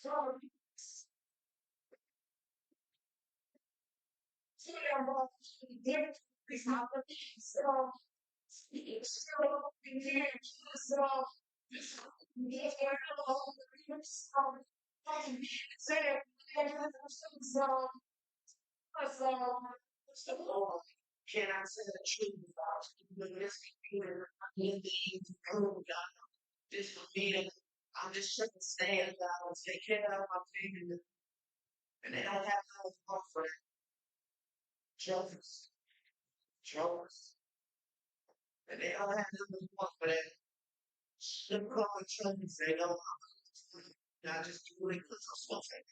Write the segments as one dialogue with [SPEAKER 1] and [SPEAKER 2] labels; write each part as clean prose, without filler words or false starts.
[SPEAKER 1] So, about Dieppe is not the so it's still the so the air of the roots of so so can I say the truth about this computer? Anything to prove God? This would be I'm just trying to stand down and take care of my family, and they don't have no love for jokers, jokers, and they don't have no love for that. Them calling jokers, they don't. Not just do it because of something.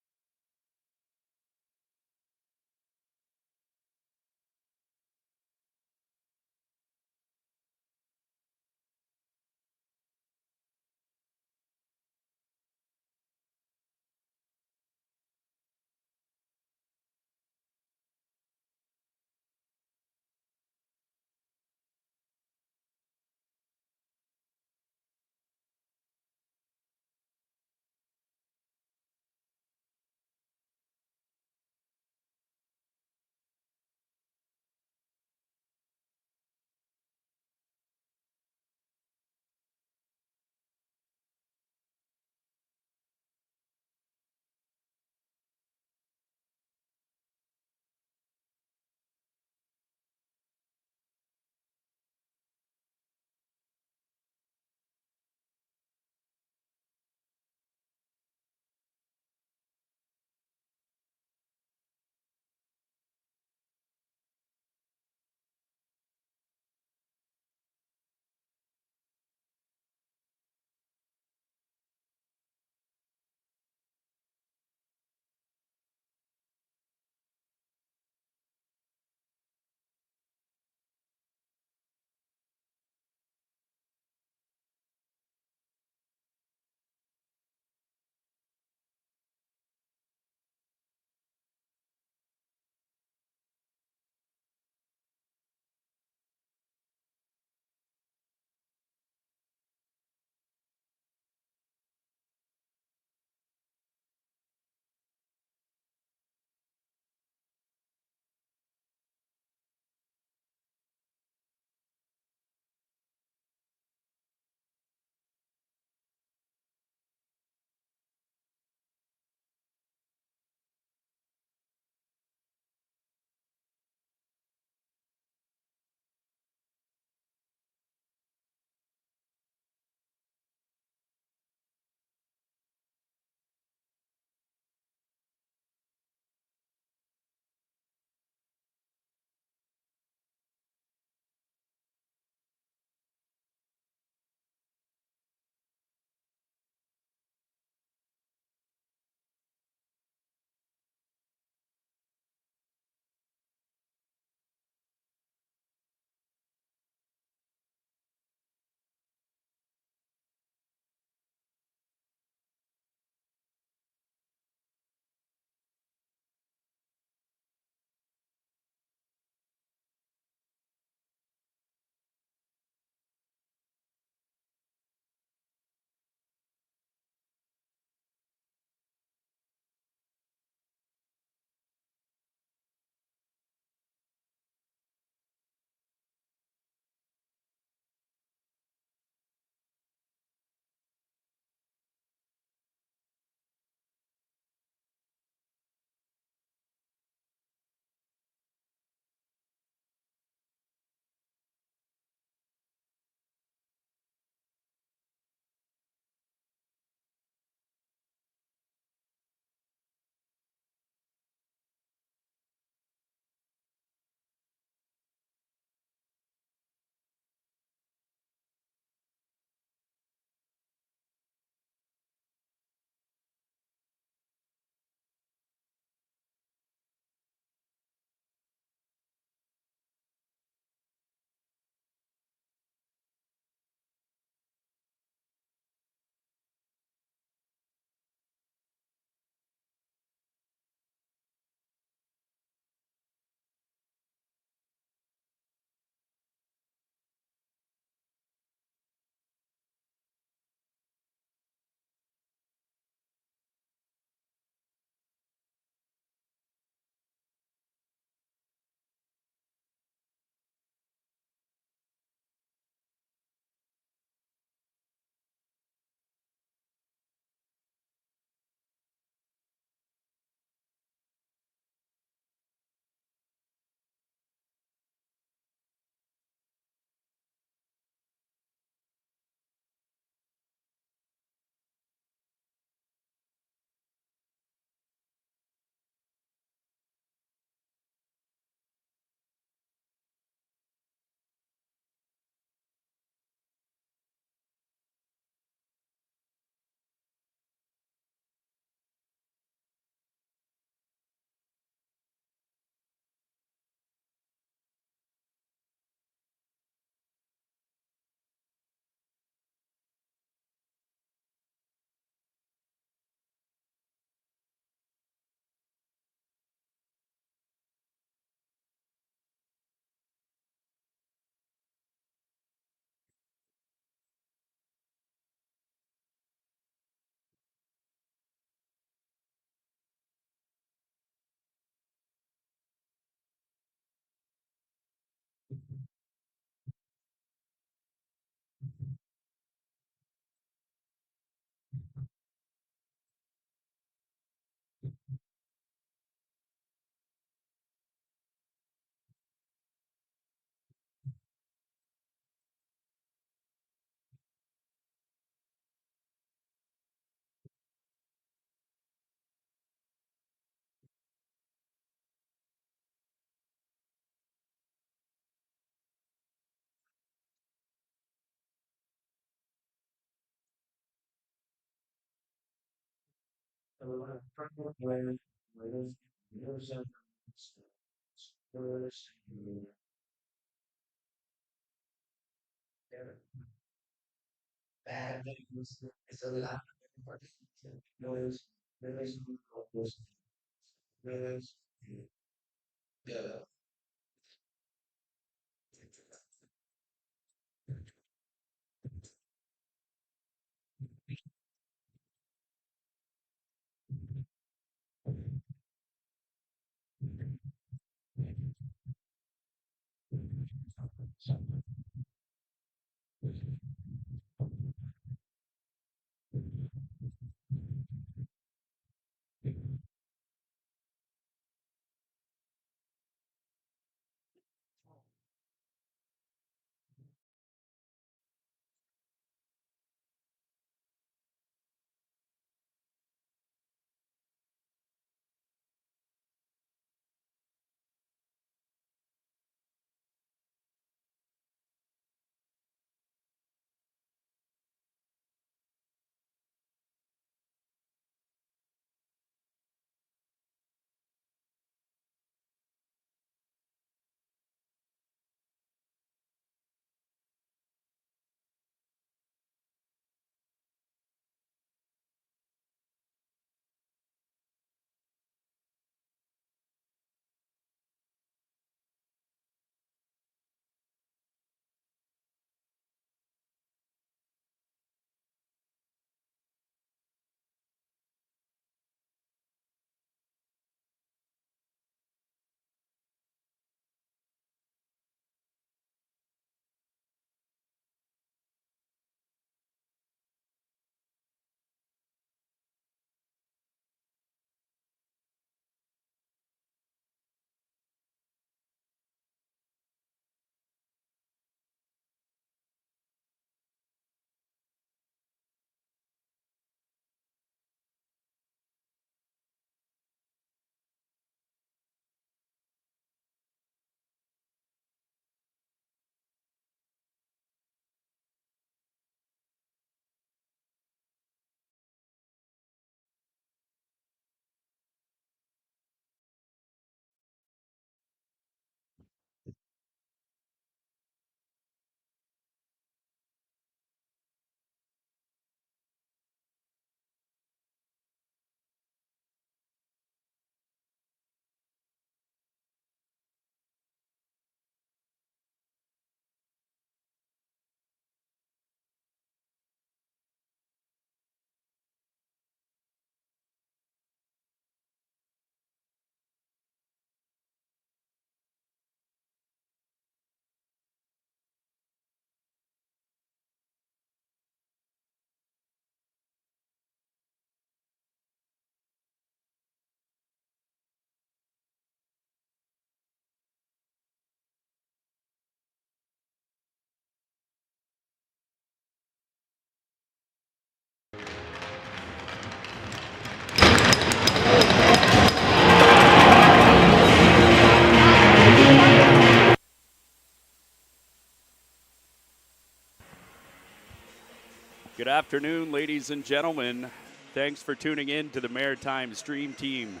[SPEAKER 2] Good afternoon, ladies and gentlemen. Thanks for tuning in to the Maritime Stream Team.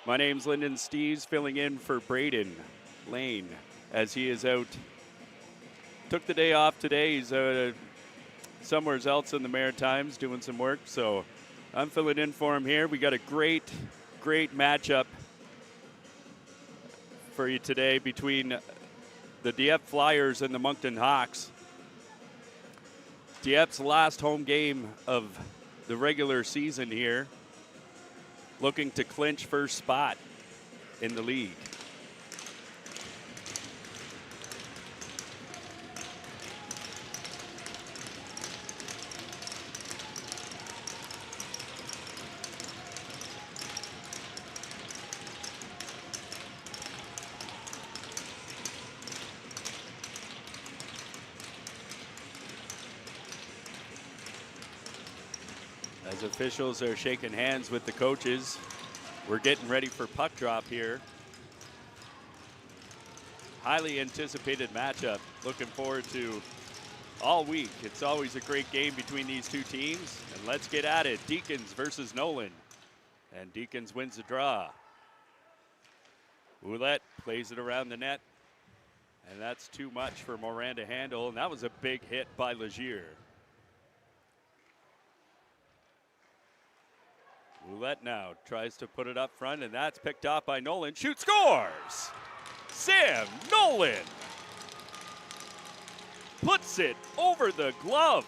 [SPEAKER 2] My name's Lyndon Steves, filling in for Braden Lane as he is out. Took the day off today. He's somewhere else in the Maritimes doing some work, so I'm filling in for him here. We got a great matchup for you today between the Dieppe Flyers and the Moncton Hawks. Dieppe's last home game of the regular season here, looking to clinch first spot in the league. As officials are shaking hands with the coaches, we're getting ready for puck drop here. Highly anticipated matchup. Looking forward to all week. It's always a great game between these two teams. And let's get at it. Deacons versus Nolan. And Deacons wins the draw. Ouellette plays it around the net. And that's too much for Morin to handle. And that was a big hit by Legier. Ouellette now tries to put it up front, and that's picked off by Nolan. Shoot, scores! Sam Nolan puts it over the glove.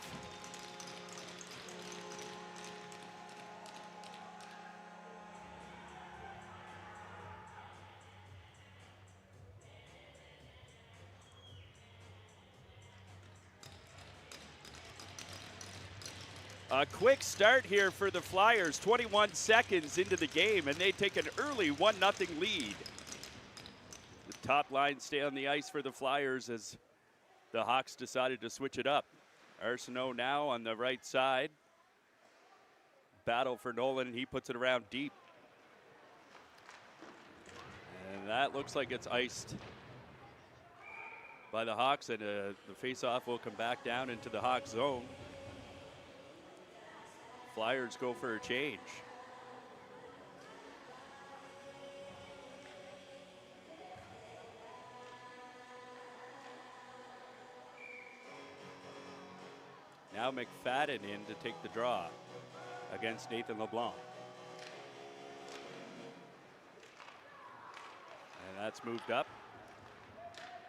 [SPEAKER 2] A quick start here for the Flyers, 21 seconds into the game, and they take an early 1-0 lead. The top line stay on the ice for the Flyers as the Hawks decided to switch it up. Arsenault now on the right side. Battle for Nolan, and he puts it around deep. And that looks like it's iced by the Hawks, and the faceoff will come back down into the Hawks zone. Flyers go for a change. Now McFadden in to take the draw against Nathan LeBlanc. And that's moved up.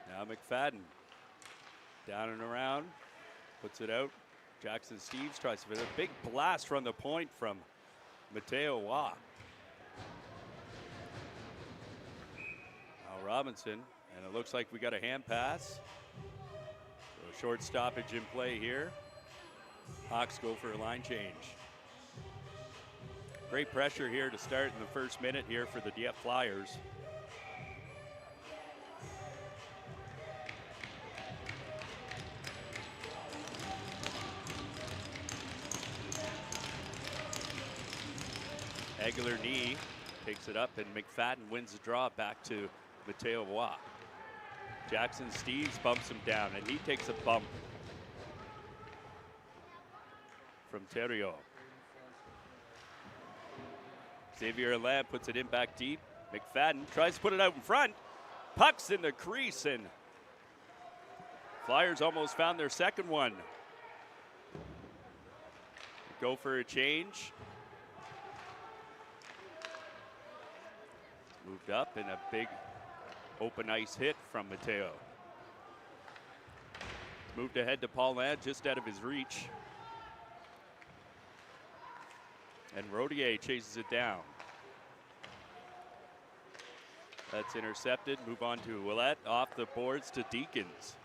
[SPEAKER 2] Now McFadden down and around, puts it out. Jackson Steves tries for a big blast from the point from Mateo Waugh. Now Robinson, and it looks like we got a hand pass. So a short stoppage in play here. Hawks go for a line change. Great pressure here to start in the first minute here for the Dieppe Flyers. Aguilar knee takes it up, and McFadden wins the draw back to Mateo Waugh. Jackson Steves bumps him down, and he takes a bump from Theriault. Xavier Alain puts it in back deep. McFadden tries to put it out in front. Puck's in the crease, and Flyers almost found their second one. Go for a change. Moved up, and a big open ice hit from Mateo. Moved ahead to Paulin, just out of his reach. And Rodier chases it down. That's intercepted. Move on to Ouellette, off the boards to Deacons.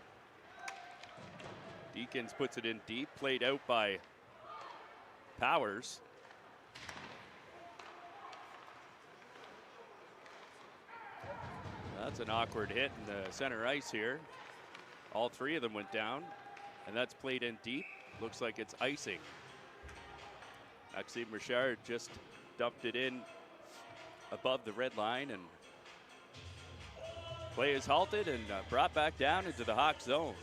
[SPEAKER 2] Deacons puts it in deep, played out by Powers. That's an awkward hit in the center ice here. All three of them went down, and that's played in deep. Looks like it's icing. Maxime Richard just dumped it in above the red line, and play is halted and brought back down into the Hawk zone.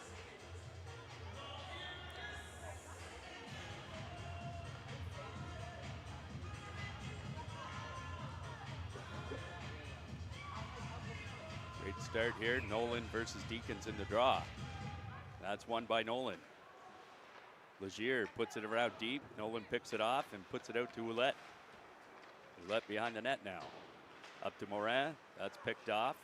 [SPEAKER 2] Great start here. Nolan versus Deacons in the draw. That's won by Nolan. Legier puts it around deep. Nolan picks it off and puts it out to Ouellette. Ouellette behind the net now. Up to Morin. That's picked off.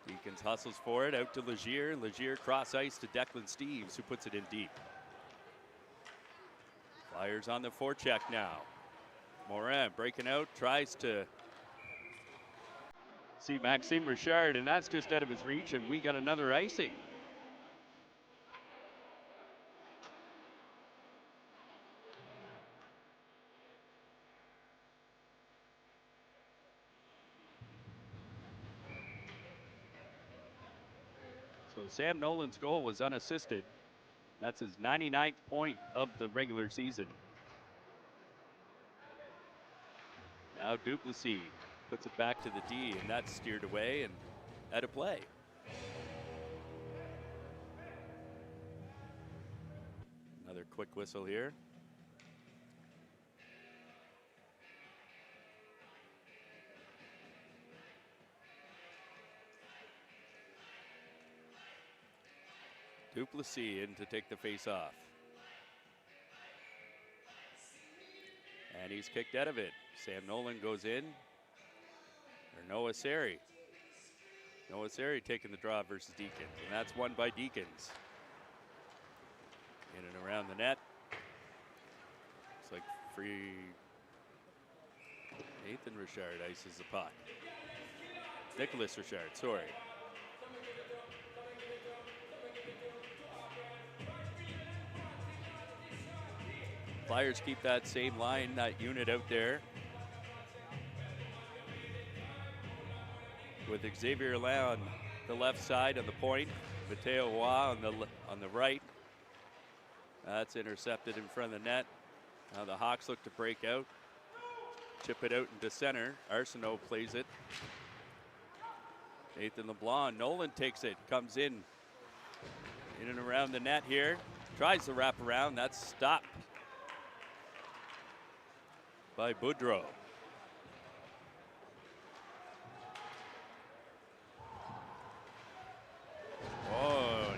[SPEAKER 2] Deacons hustles for it. Out to Legier. Legier cross ice to Declan Steves, who puts it in deep. Flyers on the forecheck now. Morin breaking out. Tries to see Maxime Richard, and that's just out of his reach, and we got another icing. So Sam Nolan's goal was unassisted. That's his 99th point of the regular season. Now Duplessis puts it back to the D, and that's steered away and out of play. Another quick whistle here. Duplessis in to take the face off. And he's kicked out of it. Sam Nolan goes in. Or Noah Seri. Noah Seri taking the draw versus Deacons. And that's won by Deacons. In and around the net. Looks like free. Nathan Richard ices the puck. Nicholas Richard, sorry. Flyers keep that same line, that unit out there. With Xavier Alain on the left side on the point, Mateo Roy on the right. That's intercepted in front of the net. Now the Hawks look to break out. Chip it out into center. Arsenault plays it. Nathan LeBlanc, Nolan takes it, comes in and around the net here. Tries to wrap around, that's stopped by Boudreau. Oh.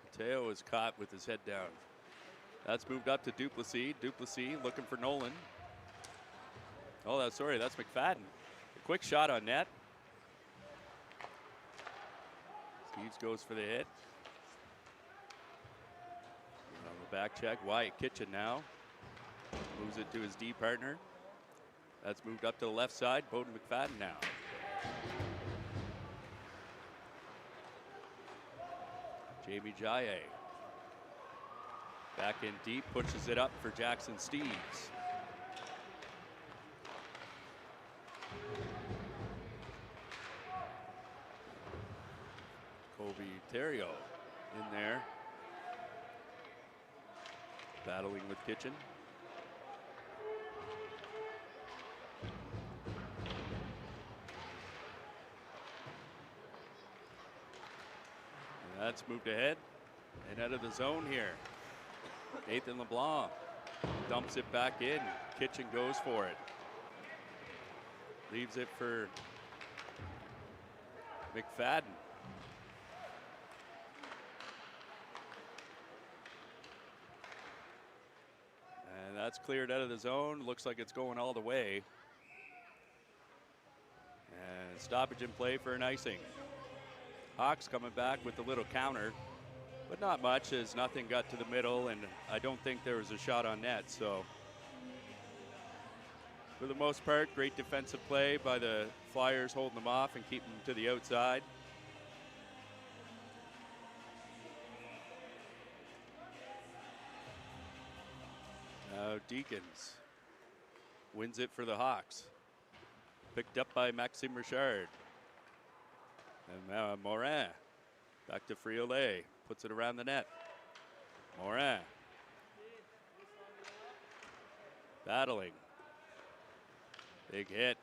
[SPEAKER 2] Mateo is caught with his head down. That's moved up to Duplessis. Duplessis looking for Nolan. Oh, that's McFadden. A quick shot on net. Steves goes for the hit. On the back check, Wyatt Kitchen now. Moves it to his D partner. That's moved up to the left side. Bowden McFadden now. Jamie Jaye. Back in deep, pushes it up for Jackson Steves. Kobe Terrio in there. Battling with Kitchen. And that's moved ahead and out of the zone here. Nathan LeBlanc dumps it back in. Kitchen goes for it. Leaves it for McFadden. And that's cleared out of the zone. Looks like it's going all the way. And stoppage in play for an icing. Hawks coming back with a little counter, but not much as nothing got to the middle, and I don't think there was a shot on net. So for the most part, great defensive play by the Flyers, holding them off and keeping them to the outside. Now Deacons wins it for the Hawks. Picked up by Maxime Richard. And now Morin back to Friolet. Puts it around the net. Morin. Battling. Big hit.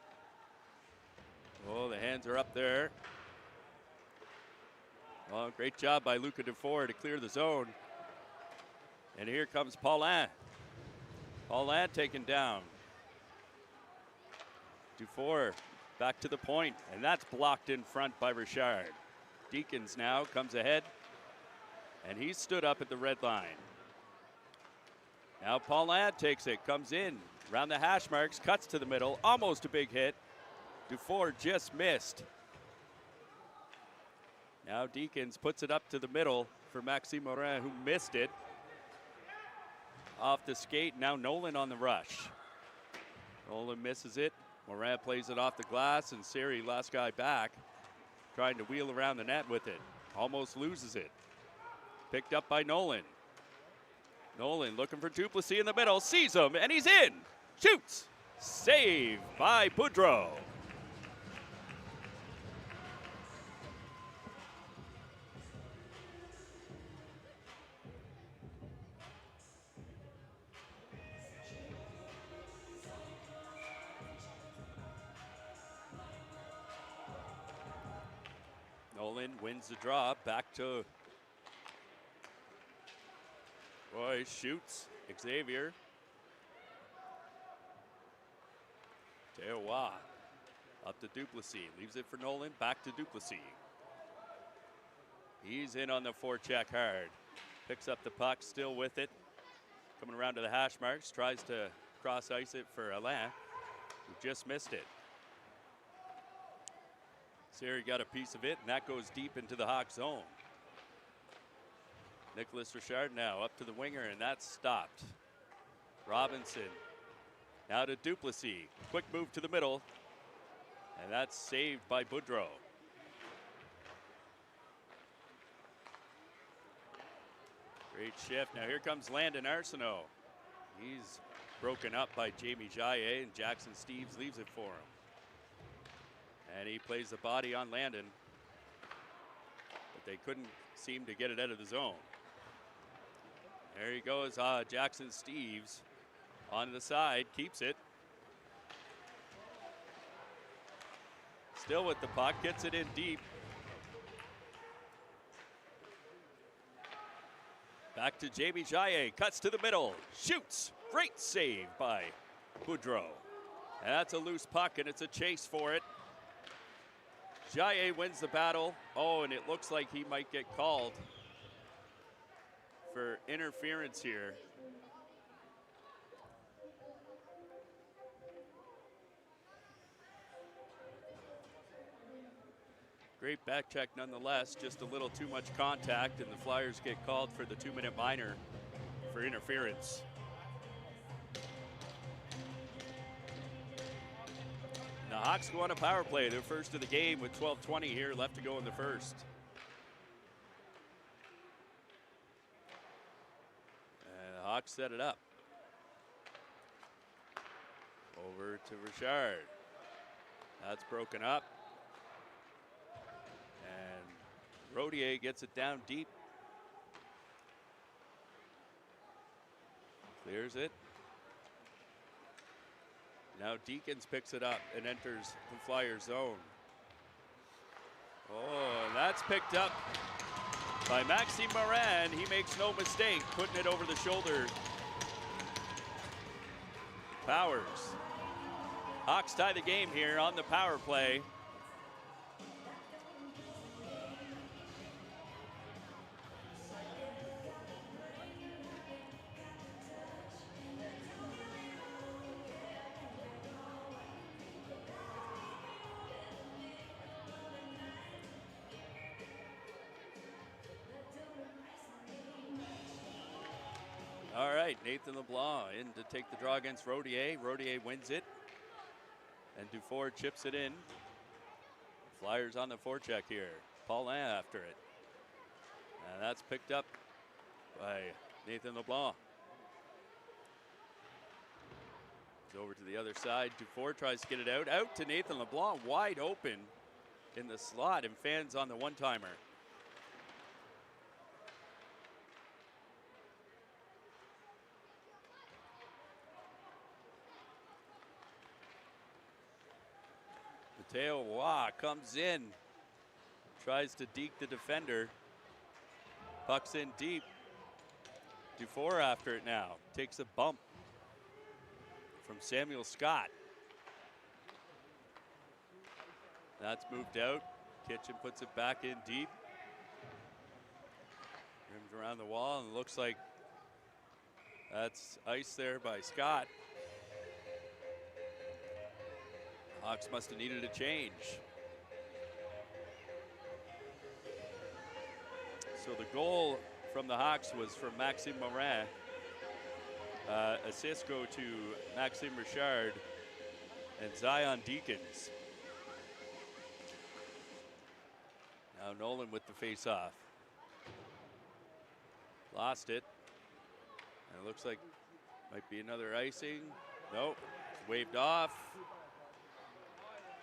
[SPEAKER 2] Oh, the hands are up there. Well, great job by Luca Dufour to clear the zone. And here comes Paulin. Paulin taken down. Dufour back to the point, and that's blocked in front by Richard. Deacons now comes ahead, and he's stood up at the red line. Now Paulin takes it, comes in, around the hash marks, cuts to the middle, almost a big hit. Dufour just missed. Now Deacons puts it up to the middle for Maxime Morin, who missed it. Off the skate, now Nolan on the rush. Nolan misses it. Morin plays it off the glass, and Seri, last guy back, trying to wheel around the net with it. Almost loses it. Picked up by Nolan. Nolan looking for Duplessis in the middle, sees him, and he's in. Shoots. Save by Boudreau. Nolan wins the draw. Back to Roy, shoots. Xavier. Teowa up to Duplessis. Leaves it for Nolan. Back to Duplessis. He's in on the forecheck hard. Picks up the puck, still with it. Coming around to the hash marks. Tries to cross ice it for Alain, who just missed it. Siri got a piece of it, and that goes deep into the Hawk zone. Nicholas Richard now up to the winger, and that's stopped. Robinson now to Duplessis. Quick move to the middle, and that's saved by Boudreau. Great shift. Now here comes Landon Arsenault. He's broken up by Jamie Jaye, and Jackson Steves leaves it for him. And he plays the body on Landon, but they couldn't seem to get it out of the zone. There he goes, Jackson Steves on the side, keeps it. Still with the puck, gets it in deep. Back to Jamie Jaye, cuts to the middle, shoots. Great save by Boudreau. And that's a loose puck, and it's a chase for it. Jaye wins the battle. Oh, and it looks like he might get called for interference here. Great back check nonetheless, just a little too much contact, and the Flyers get called for the 2-minute minor for interference. The Hawks go on a power play, their first of the game, with 12:20 here left to go in the first. And the Hawks set it up. Over to Richard. That's broken up. And Rodier gets it down deep. Clears it. Now Deacons picks it up and enters the Flyer zone. Oh, and that's picked up by Maxime Morin. He makes no mistake, putting it over the shoulder. Powers. Hawks tie the game here on the power play. All right, Nathan LeBlanc in to take the draw against Rodier. Rodier wins it, and Dufour chips it in. Flyers on the forecheck here. Paulin after it. And that's picked up by Nathan LeBlanc. It's over to the other side. Dufour tries to get it out. Out to Nathan LeBlanc, wide open in the slot, and fans on the one-timer. Mateo Waugh comes in, tries to deke the defender. Puck's in deep. Dufour after it now. Takes a bump from Samuel Scott. That's moved out. Kitchen puts it back in deep. Rims around the wall, and it looks like that's ice there by Scott. Hawks must have needed a change. So the goal from the Hawks was from Maxime Morin. Assists go to Maxime Richard and Zion Deacons. Now Nolan with the face-off. Lost it. And it looks like might be another icing. Nope, waved off.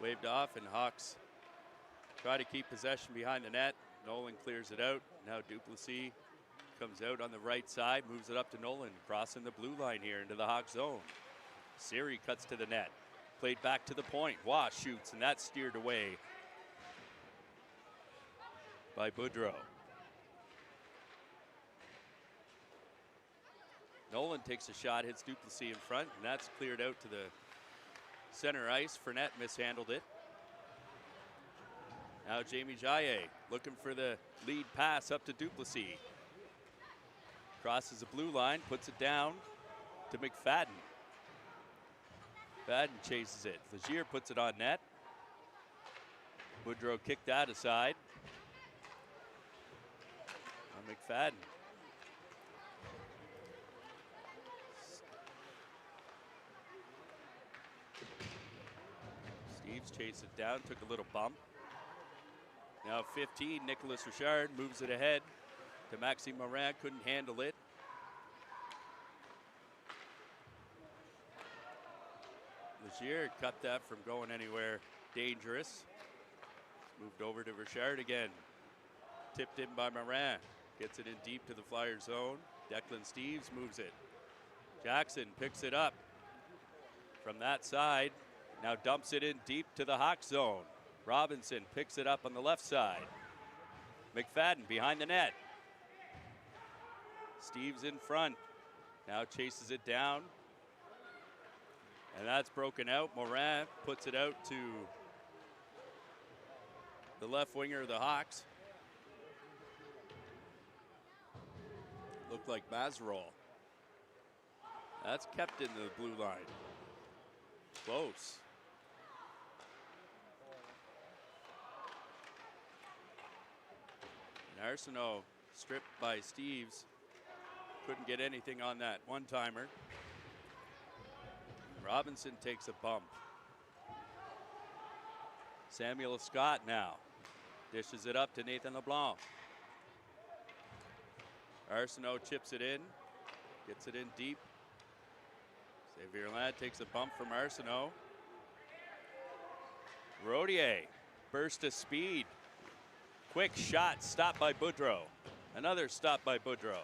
[SPEAKER 2] Waved off, and Hawks try to keep possession behind the net. Nolan clears it out. Now Duplessis comes out on the right side, moves it up to Nolan, crossing the blue line here into the Hawk zone. Siri cuts to the net. Played back to the point. Waugh shoots, and that's steered away. by Boudreau. Nolan takes a shot, hits Duplessis in front, and that's cleared out to the center ice. Fournette mishandled it. Now Jamie Jaye looking for the lead pass up to Duplessis. Crosses the blue line, puts it down to McFadden. McFadden chases it. Legier puts it on net. Boudreau kicked that aside. Now McFadden. Steves chased it down, took a little bump. Now 15, Nicholas Richard moves it ahead to Maxime Morin, couldn't handle it. Legier cut that from going anywhere dangerous. Moved over to Richard again. Tipped in by Morin. Gets it in deep to the Flyer zone. Declan Steves moves it. Jackson picks it up from that side. Now dumps it in deep to the Hawk zone. Robinson picks it up on the left side. McFadden behind the net. Steves in front. Now chases it down. And that's broken out. Morin puts it out to the left winger of the Hawks. Looked like Mazerol. That's kept in the blue line. Close. And Arsenault stripped by Steves. Couldn't get anything on that one-timer. Robinson takes a bump. Samuel Scott now dishes it up to Nathan LeBlanc. Arsenault chips it in, gets it in deep. Xavier Ladd takes a bump from Arsenault. Rodier, burst of speed. Quick shot, stopped by Boudreau. Another stop by Boudreau.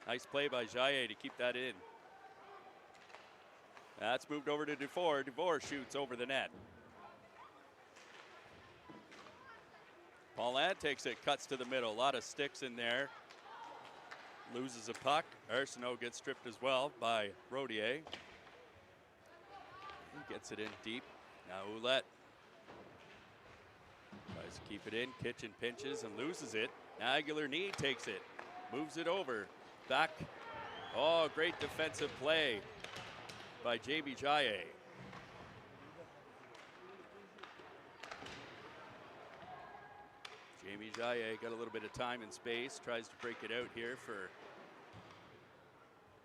[SPEAKER 2] Nice play by Jaye to keep that in. That's moved over to Dufour. Dufour shoots over the net. Paulin takes it, cuts to the middle. A lot of sticks in there. Loses a puck. Arsenault gets stripped as well by Rodier. He gets it in deep. Now Ouellette tries to keep it in. Kitchen pinches and loses it. Now Aguilar-Knee takes it. Moves it over. Back. Oh, great defensive play by Jamie Jaye. Jamie Jaye got a little bit of time and space. Tries to break it out here for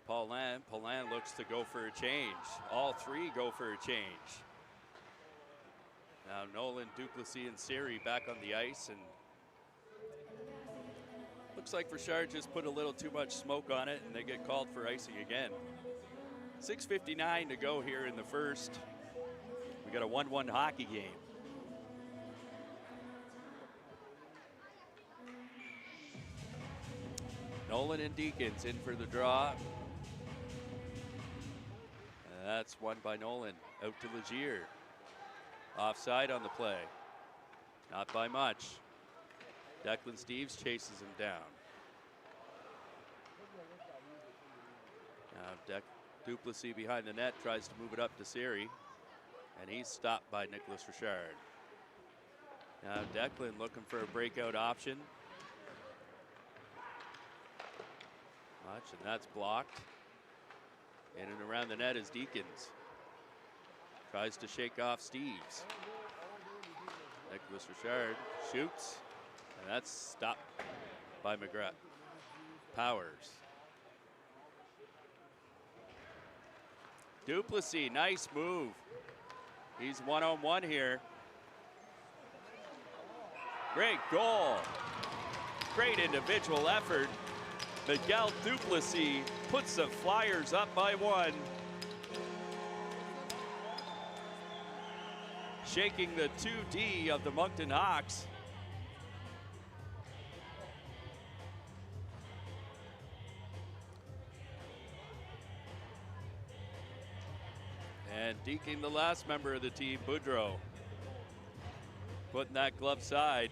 [SPEAKER 2] Paulin. Paulin looks to go for a change. All three go for a change. Now Nolan, Duplessis, and Siri back on the ice, and looks like Richard just put a little too much smoke on it, and they get called for icing again. 6:59 to go here in the first. We got a 1-1 hockey game. Nolan and Deacons in for the draw. And that's won by Nolan. Out to Legier. Offside on the play. Not by much. Declan Steves chases him down. Now Duplessis behind the net tries to move it up to Siri. And he's stopped by Nicholas Richard. Now Declan looking for a breakout option. And that's blocked. In and around the net is Deacons. Tries to shake off Steves. Nicholas Richard shoots. And that's stopped by McGrath. Powers. Duplessis, nice move. He's one-on-one here. Great goal. Great individual effort. Miguel Duplessis puts the Flyers up by 1. Shaking the 2D of the Moncton Hawks. And deking the last member of the team, Boudreau. Putting that glove side.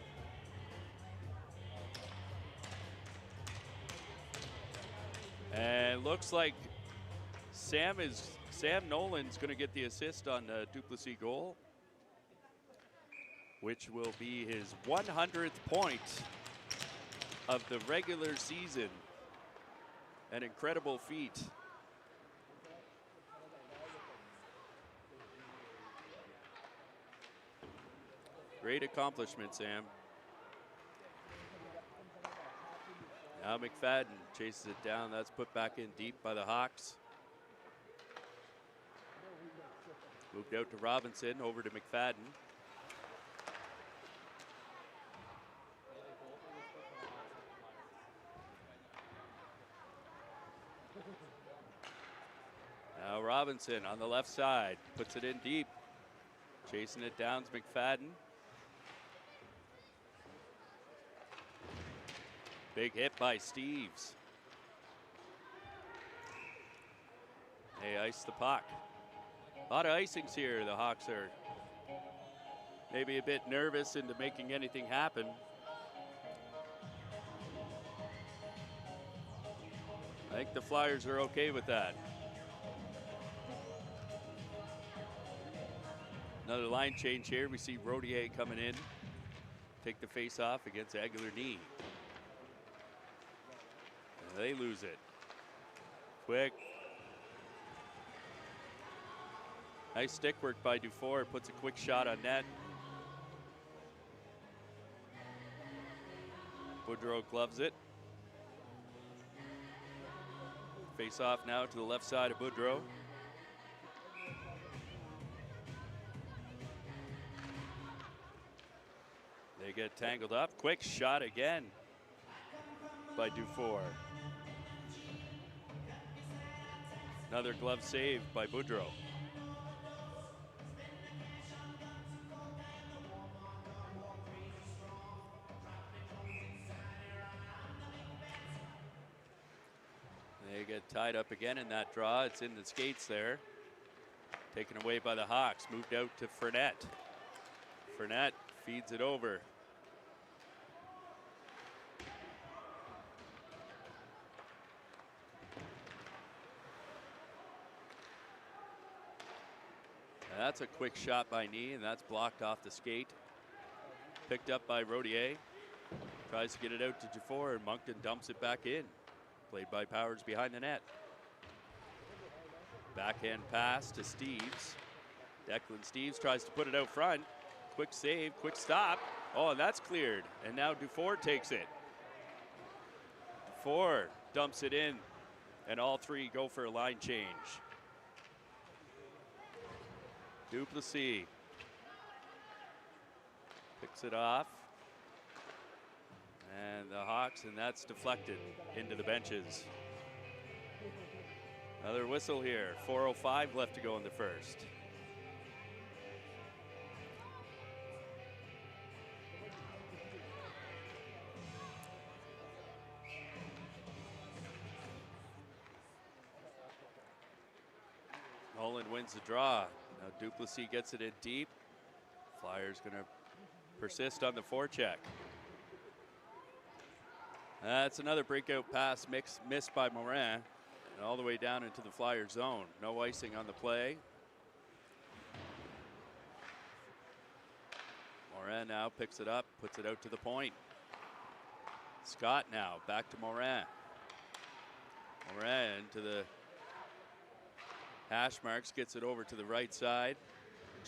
[SPEAKER 2] And looks like Sam Nolan's going to get the assist on the Duplessis goal, which will be his 100th point of the regular season. An incredible feat. Great accomplishment, Sam. Now McFadden chases it down. That's put back in deep by the Hawks. Moved out to Robinson, over to McFadden. Now Robinson on the left side, puts it in deep. Chasing it down is McFadden. Big hit by Steves. They ice the puck. A lot of icings here. The Hawks are maybe a bit nervous into making anything happen. I think the Flyers are okay with that. Another line change here. We see Rodier coming in. Take the face off against Aguilar-Knee. And they lose it. Quick. Nice stick work by Dufour. Puts a quick shot on net. Boudreau gloves it. Face off now to the left side of Boudreau. They get tangled up. Quick shot again by Dufour. Another glove save by Boudreau. They get tied up again in that draw. It's in the skates there. Taken away by the Hawks. Moved out to Fournette. Fournette feeds it over. And that's a quick shot by Knee, and that's blocked off the skate. Picked up by Rodier. Tries to get it out to Dufour, and Moncton dumps it back in. Played by Powers behind the net. Backhand pass to Steves. Declan Steves tries to put it out front. Quick save, quick stop. Oh, and that's cleared. And now Dufour takes it. Dufour dumps it in, and all three go for a line change. Duplessis picks it off. And the Hawks, and that's deflected into the benches. Another whistle here. 4:05 left to go in the first. Nolan wins the draw. Now Duplessis gets it in deep. Flyers gonna persist on the forecheck. That's another breakout pass missed by Morin, and all the way down into the Flyer zone. No icing on the play. Morin now picks it up, puts it out to the point. Scott now back to Morin. Morin to the hash marks, gets it over to the right side,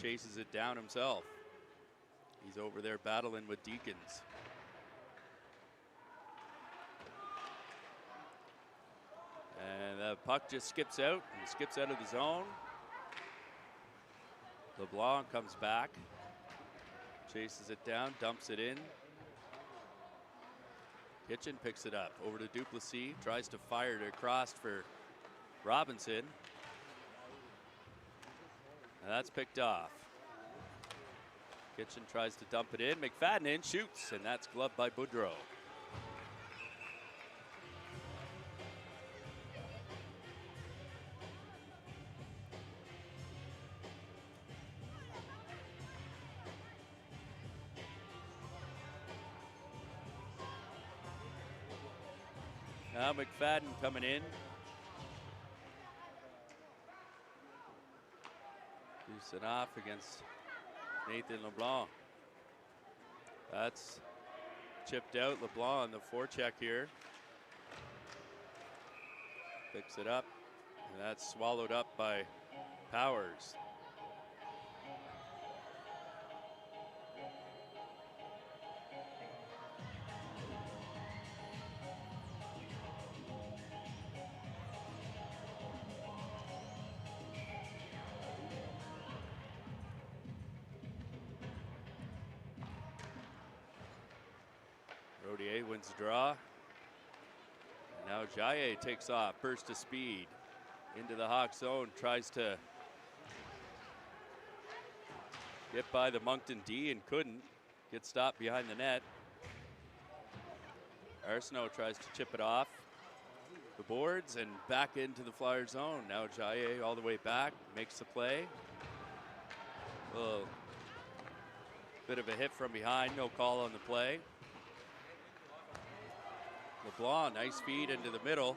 [SPEAKER 2] chases it down himself. He's over there battling with Deacons. And the puck just skips out of the zone. LeBlanc comes back, chases it down, dumps it in. Kitchen picks it up over to Duplessis, tries to fire it across for Robinson. And that's picked off. Kitchen tries to dump it in. McFadden in, shoots, and that's gloved by Boudreau. Now McFadden coming in. Deucing off against Nathan LeBlanc. That's chipped out. LeBlanc on the forecheck here. Picks it up, and that's swallowed up by Powers. Rodier wins the draw. And now Jaye takes off, burst of speed into the Hawk zone, tries to get by the Moncton D and couldn't. Get stopped behind the net. Arsenault tries to chip it off the boards and back into the Flyer zone. Now Jaye all the way back, makes the play. Bit of a hit from behind, no call on the play. LeBlanc, nice feed into the middle.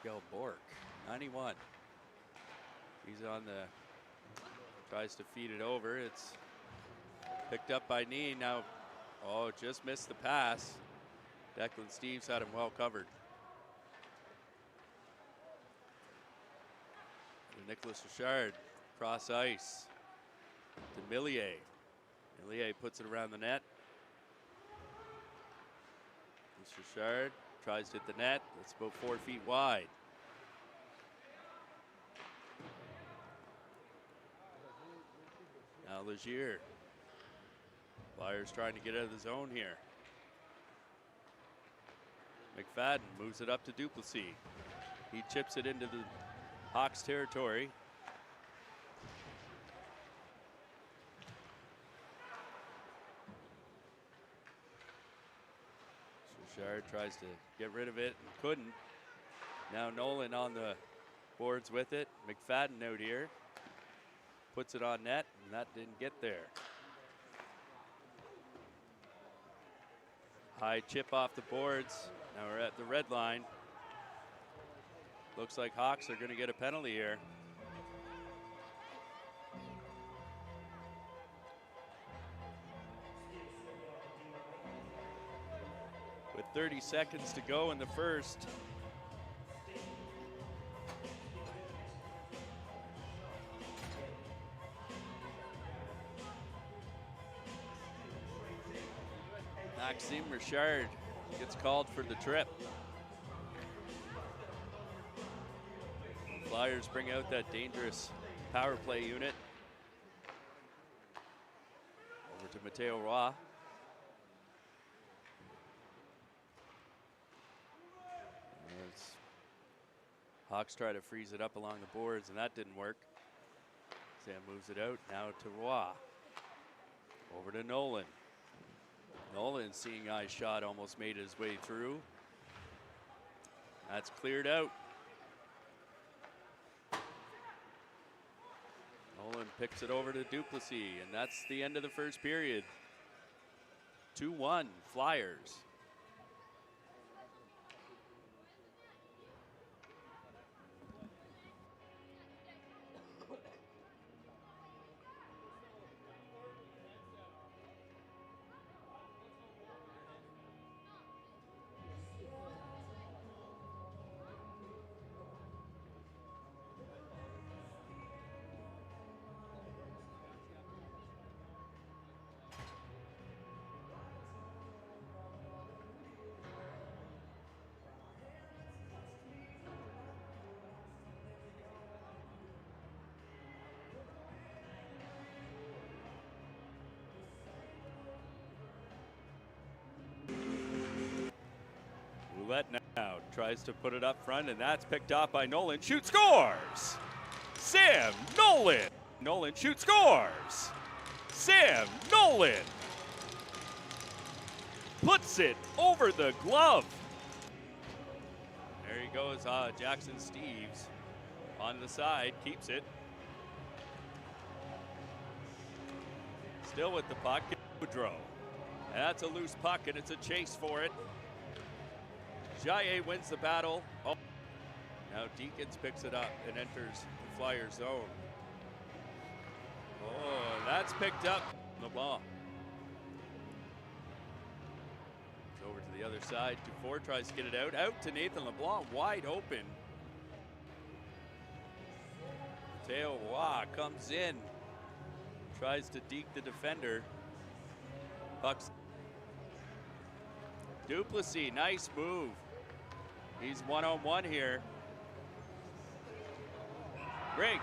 [SPEAKER 2] Miguel Bork, 91. He's on the, tries to feed it over. It's picked up by Neen. Now, just missed the pass. Declan Steves had him well covered. And Nicholas Richard, cross ice to Millier. Millier puts it around the net. Richard tries to hit the net. It's about 4 feet wide. Now Legier. Flyers trying to get out of the zone here. McFadden moves it up to Duplessis. He chips it into the Hawks territory. Richard tries to get rid of it and couldn't. Now Nolan on the boards with it. McFadden out here. Puts it on net, and that didn't get there. High chip off the boards. Now we're at the red line. Looks like Hawks are going to get a penalty here. With 30 seconds to go in the first. Maxime Richard gets called for the trip. Flyers bring out that dangerous power play unit. Over to Mateo Roy. Hawks try to freeze it up along the boards, and that didn't work. Sam moves it out, now to Roy. Over to Nolan. Nolan, seeing eye shot, almost made his way through. That's cleared out. Nolan picks it over to Duplessis, and that's the end of the first period. 2-1 Flyers. Roulette now tries to put it up front, and that's picked off by Nolan. Shoot, scores! Sam Nolan! Nolan shoots, scores! Sam Nolan! puts it over the glove. There he goes, Jackson Steves on the side, keeps it. Still with the puck, Boudreau. And that's a loose puck, and it's a chase for it. Jaye wins the battle. Oh, now Deacons picks it up and enters the Flyer zone. Oh, that's picked up. LeBlanc. It's over to the other side. Dufour tries to get it out. Out to Nathan LeBlanc, wide open. Mateo Waugh comes in. Tries to deke the defender. Puck's Duplessis, nice move. He's one-on-one here. Great.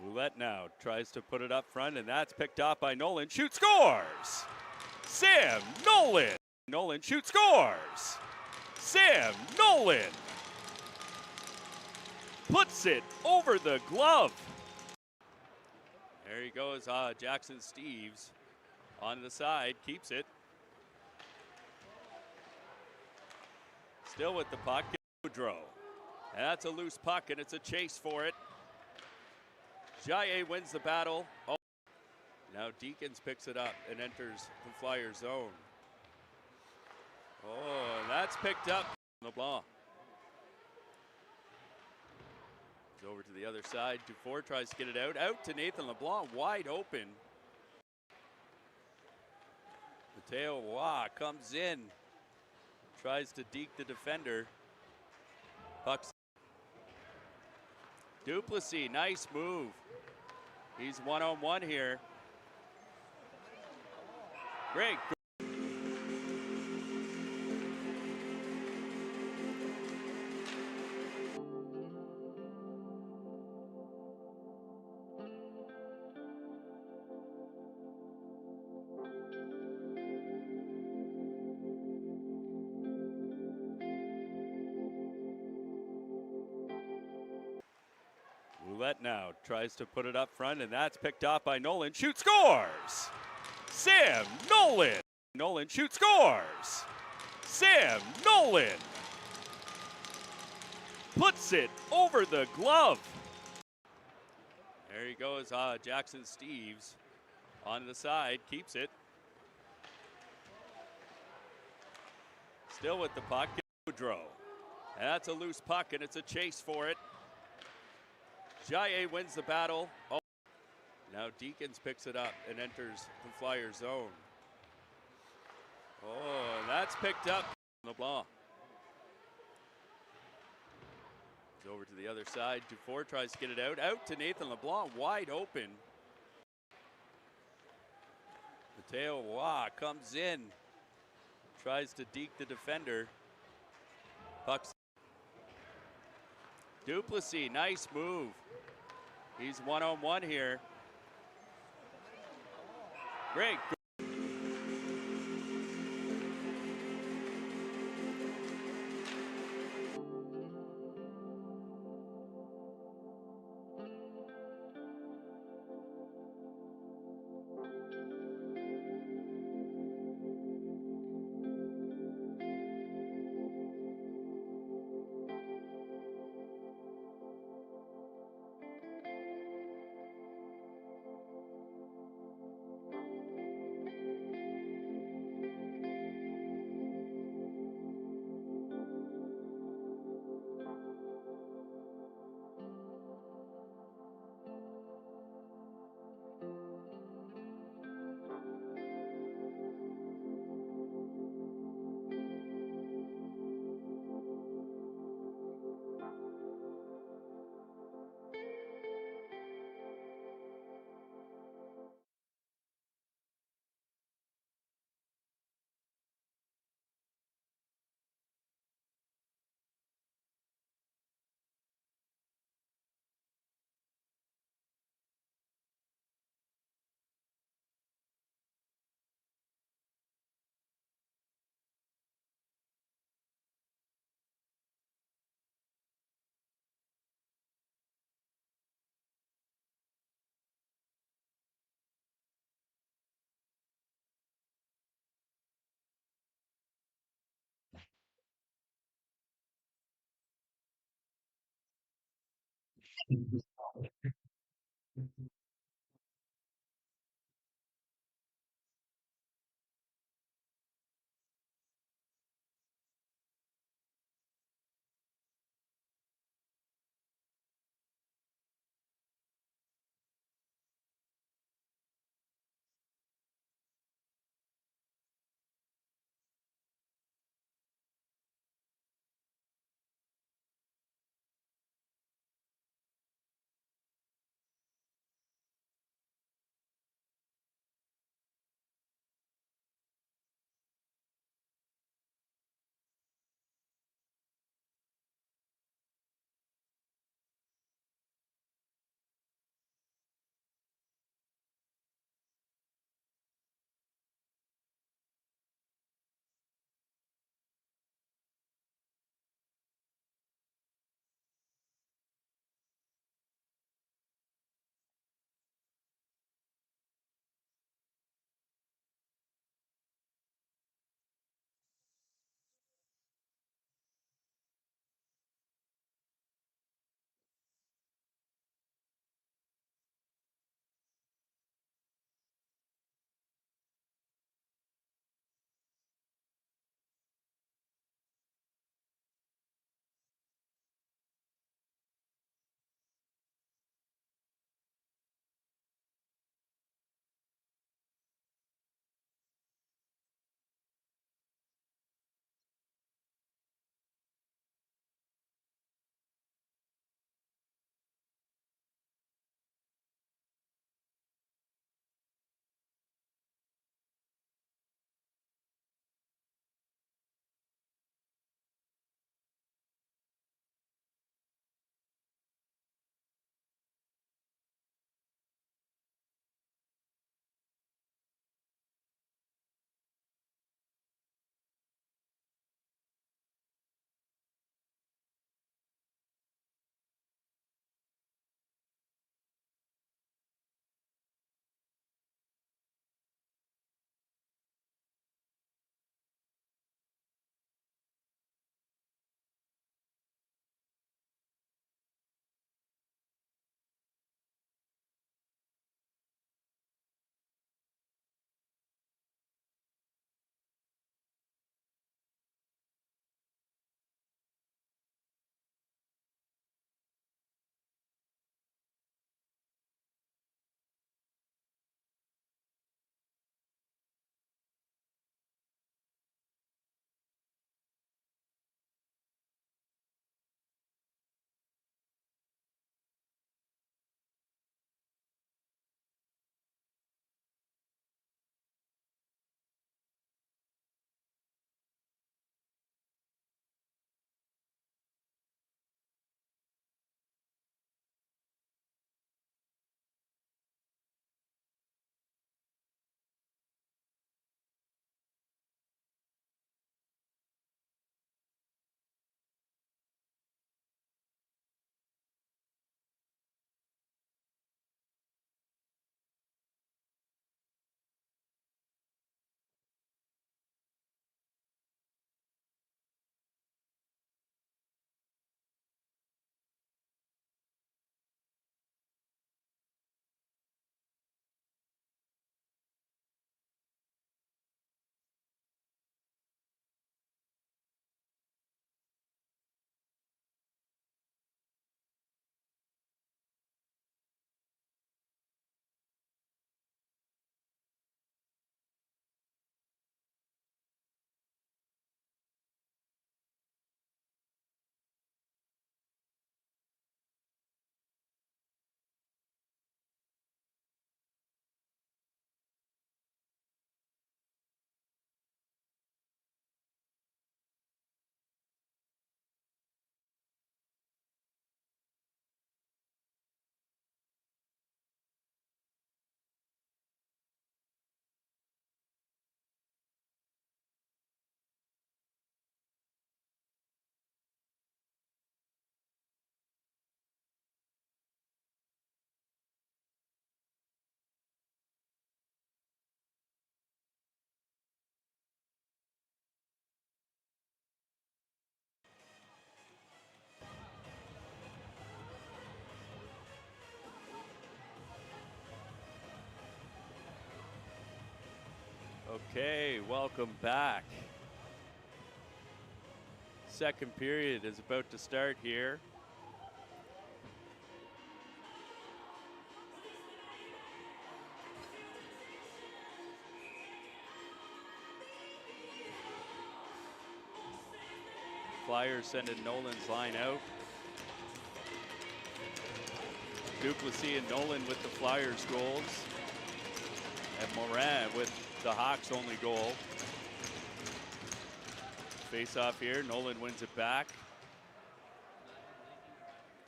[SPEAKER 2] Roulette now tries to put it up front, and that's picked off by Nolan. Shoot, scores! Sam Nolan! Nolan shoots, scores! Sam Nolan puts it over the glove. There he goes, Jackson Steves on the side, keeps it. Still with the puck, Boudreau. And that's a loose puck, and it's a chase for it. Jaye wins the battle. Oh, now Deacons picks it up and enters the Flyer zone. Oh, and that's picked up. LeBlanc. It's over to the other side. Dufour tries to get it out. Out to Nathan LeBlanc, wide open. Mateo Waugh comes in. Tries to deke the defender. Puck's Duplessis, nice move. He's one-on-one here. Great. Roulette now tries to put it up front, and that's picked off by Nolan. Shoot, scores! Sam Nolan! Nolan shoots, scores! Sam Nolan puts it over the glove. There he goes, Jackson Steves on the side, keeps it. Still with the puck, Gaudreau. That's a loose puck, and it's a chase for it. Jaye wins the battle. Oh, now Deacons picks it up and enters the Flyer zone. Oh, and that's picked up. LeBlanc. Over to the other side. Dufour tries to get it out. Out to Nathan LeBlanc, wide open. Mateo Waugh comes in. Tries to deke the defender. Puck's Duplessis, nice move. He's one-on-one here. Great. Okay, welcome back. Second period is about to start here. Flyers sending Nolan's line out. Duplessis and Nolan with the Flyers goals. And Morin with the Hawks' only goal. Face off here, Nolan wins it back.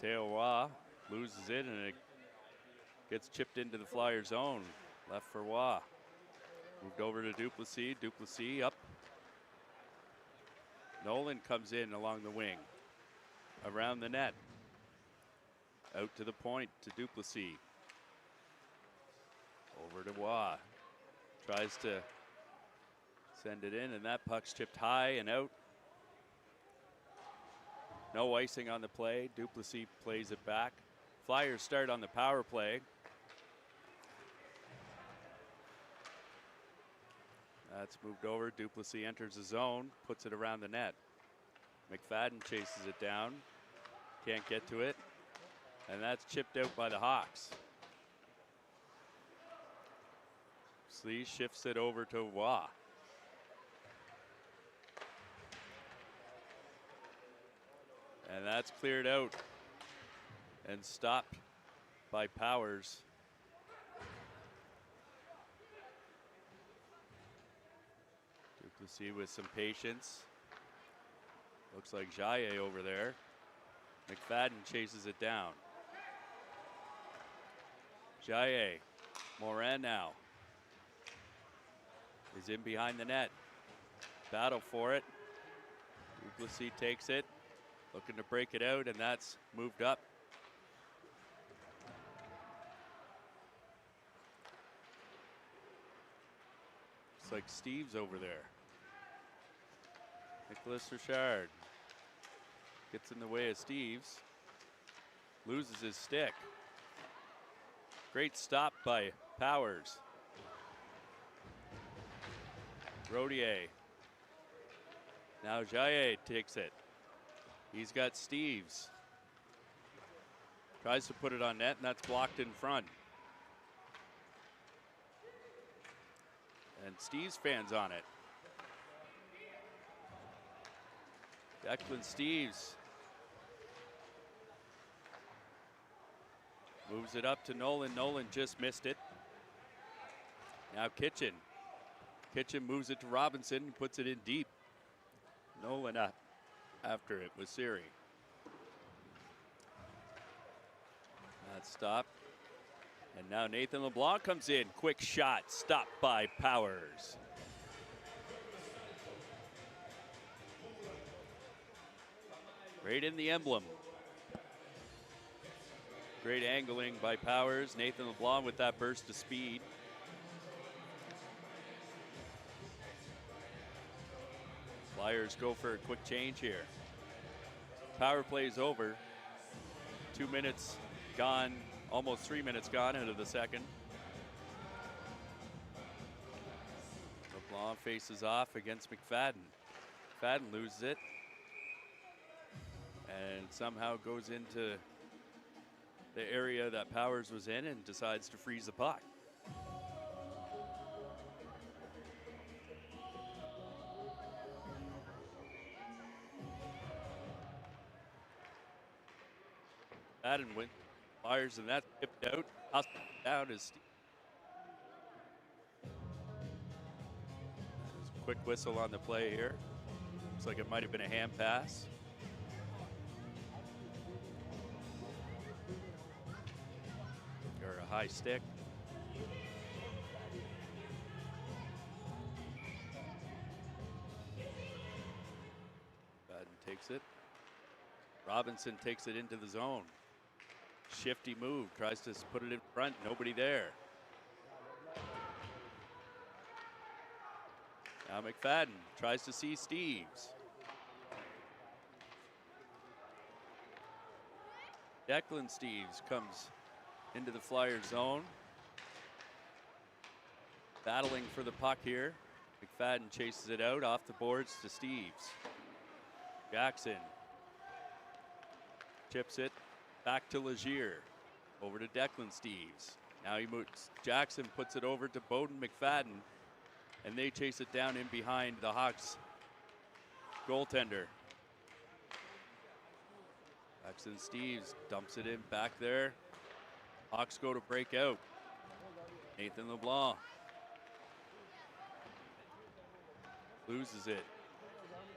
[SPEAKER 2] Teowa loses it and it gets chipped into the Flyers' zone. Left for Waugh. Moved over to Duplessis. Duplessis up. Nolan comes in along the wing. Around the net. Out to the point to Duplessis. Over to Waugh. Tries to send it in, and that puck's chipped high and out. No icing on the play. Duplessis plays it back. Flyers start on the power play. That's moved over. Duplessis enters the zone, puts it around the net. McFadden chases it down. Can't get to it. And that's chipped out by the Hawks. Slee shifts it over to Waugh. And that's cleared out and stopped by Powers. Duplessis with some patience. Looks like Jaye over there. McFadden chases it down. Jaye, Morin now is in behind the net. Battle for it. Duplessis takes it. Looking to break it out, and that's moved up. Looks like Steve's over there. Nicholas Richard gets in the way of Steve's. Loses his stick. Great stop by Powers. Rodier. Now Jaye takes it. He's got Steves. Tries to put it on net, and that's blocked in front. And Steves fans on it. Declan Steves moves it up to Nolan. Nolan just missed it. Now Kitchen. Kitchen moves it to Robinson and puts it in deep. Nolan up after it was Siri. That stopped. And now Nathan LeBlanc comes in. Quick shot, stopped by Powers. Right in the emblem. Great angling by Powers. Nathan LeBlanc with that burst of speed. Flyers go for a quick change here. Power play's over. 2 minutes gone, almost 3 minutes gone out of the second. LeBlanc faces off against McFadden. McFadden loses it and somehow goes into the area that Powers was in and decides to freeze the puck. And went Flyers, and that tipped out. Down is Steve. There's a quick whistle on the play here. Looks like it might have been a hand pass. Or a high stick. Baden takes it. Robinson takes it into the zone. Shifty move, tries to put it in front, nobody there. Now McFadden tries to see Steves. Declan Steves comes into the Flyers zone. Battling for the puck here. McFadden chases it out off the boards to Steves. Jackson chips it back to Legier. Over to Declan Steves. Now he moves. Jackson puts it over to Bowden McFadden, and they chase it down in behind the Hawks goaltender. Jackson Steves dumps it in back there. Hawks go to break out. Nathan LeBlanc loses it.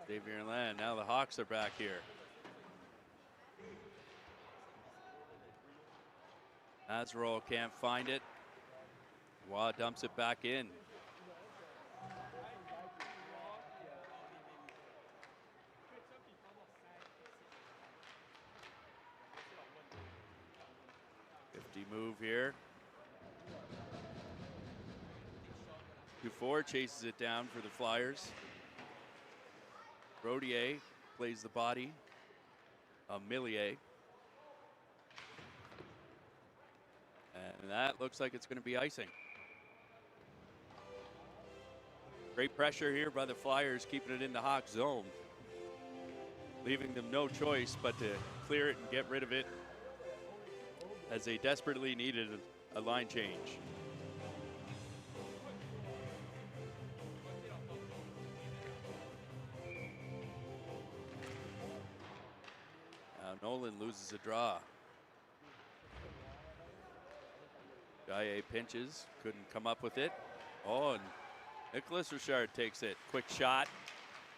[SPEAKER 2] Xavier Land. Now the Hawks are back here. Azarol can't find it. Waugh dumps it back in. Move here. Dufour chases it down for the Flyers. Rodier plays the body of Millier. And that looks like it's going to be icing. Great pressure here by the Flyers, keeping it in the Hawks zone. Leaving them no choice but to clear it and get rid of it, as they desperately needed a line change. Now Nolan loses a draw. Gaillet pinches, couldn't come up with it. Oh, and Nicholas Richard takes it. Quick shot,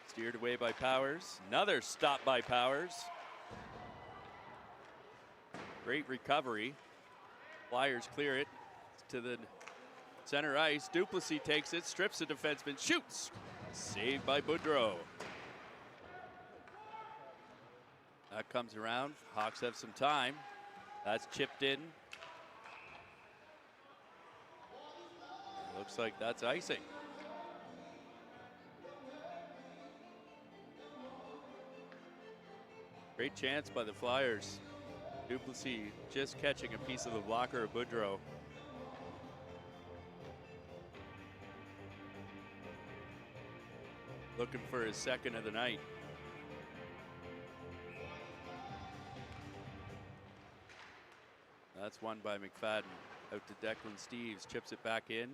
[SPEAKER 2] steered away by Powers. Another stop by Powers. Great recovery. Flyers clear it to the center ice. Duplessis takes it, strips the defenseman, shoots. Saved by Boudreau. That comes around. Hawks have some time. That's chipped in. Looks like that's icing. Great chance by the Flyers. Duplessis just catching a piece of the blocker of Boudreau. Looking for his second of the night. That's won by McFadden. Out to Declan Steves, chips it back in.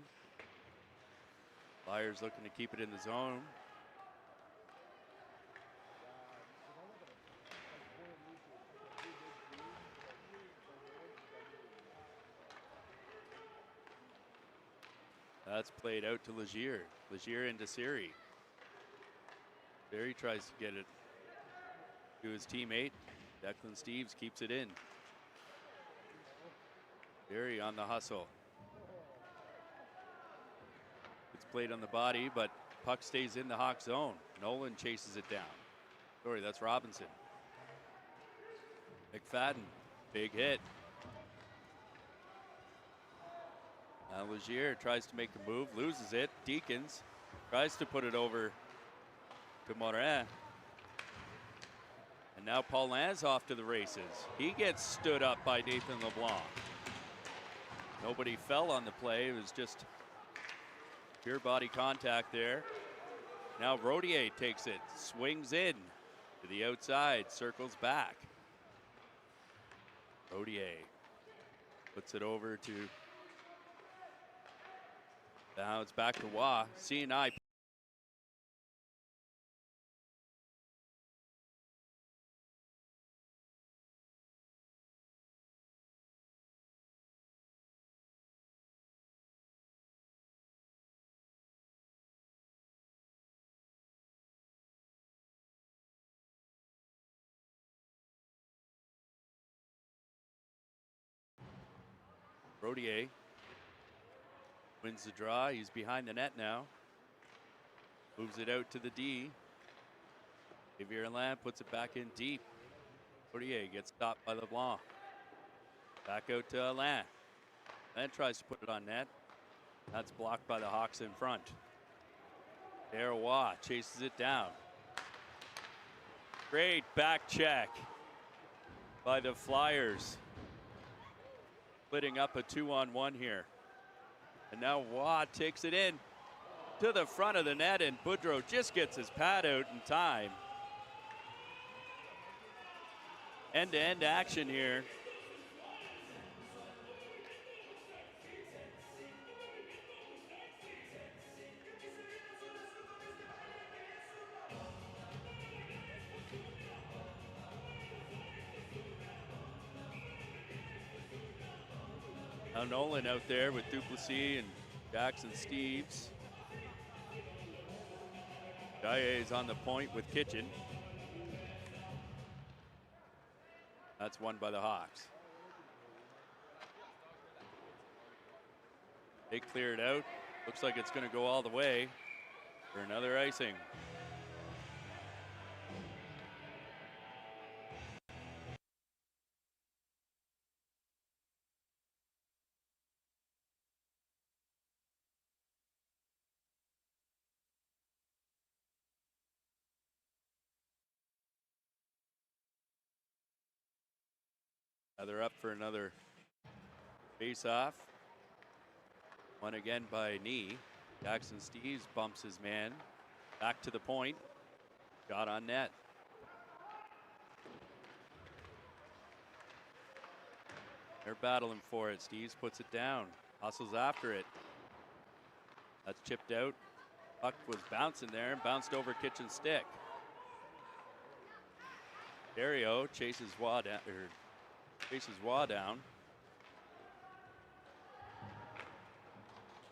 [SPEAKER 2] Flyers looking to keep it in the zone. That's played out to Legier. Legier into Siri. Siri tries to get it to his teammate. Declan Steves keeps it in. Siri on the hustle. It's played on the body, but puck stays in the Hawk zone. Nolan chases it down. Sorry, that's Robinson. McFadden, big hit. Now Legier tries to make a move, loses it. Deacons tries to put it over to Morin. And now Paulin's off to the races. He gets stood up by Nathan LeBlanc. Nobody fell on the play. It was just pure body contact there. Now Rodier takes it, swings in to the outside, circles back. Rodier puts it over to, now it's back to Waugh. C&I. Rodier wins the draw. He's behind the net now. Moves it out to the D. Xavier Alain puts it back in deep. Rodier gets stopped by LeBlanc. Back out to Alain. Alain tries to put it on net. That's blocked by the Hawks in front. Waugh chases it down. Great back check by the Flyers. Splitting up a 2-on-1 here. And now Waugh takes it in. to the front of the net, and Boudreau just gets his pad out in time. End-to-end action here. Now Nolan out there with Duplessis and Jackson Steves. Gaillet is on the point with Kitchen. That's won by the Hawks. They clear it out. Looks like it's going to go all the way for another icing. They're up for another face-off. Won again by knee. Jackson Steves bumps his man back to the point. Shot on net. They're battling for it. Steves puts it down. Hustles after it. That's chipped out. Puck was bouncing there and bounced over Kitchen's stick. Dario chases Waugh down.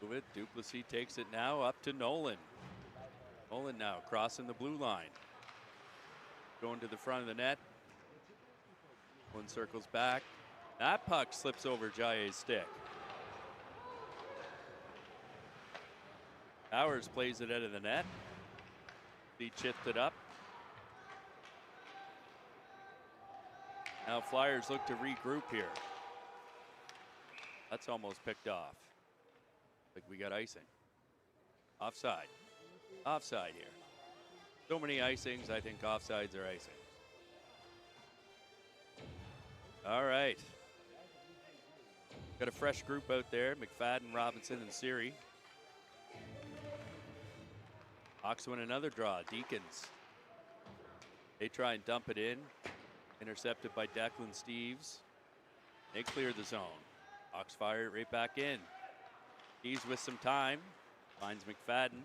[SPEAKER 2] Move it. Duplessis takes it now up to Nolan. Nolan now crossing the blue line. Going to the front of the net. One circles back. That puck slips over Gaillet's stick. Powers plays it out of the net. He chipped it up. Now Flyers look to regroup here. That's almost picked off. Like we got icing. Offside. Offside here. So many icings, I think offsides are icing. All right. Got a fresh group out there. McFadden, Robinson, and Siri. Hawks win another draw. Deacons. They try and dump it in. Intercepted by Declan Steves. They clear the zone. Hawks fire it right back in. Steves with some time. Finds McFadden.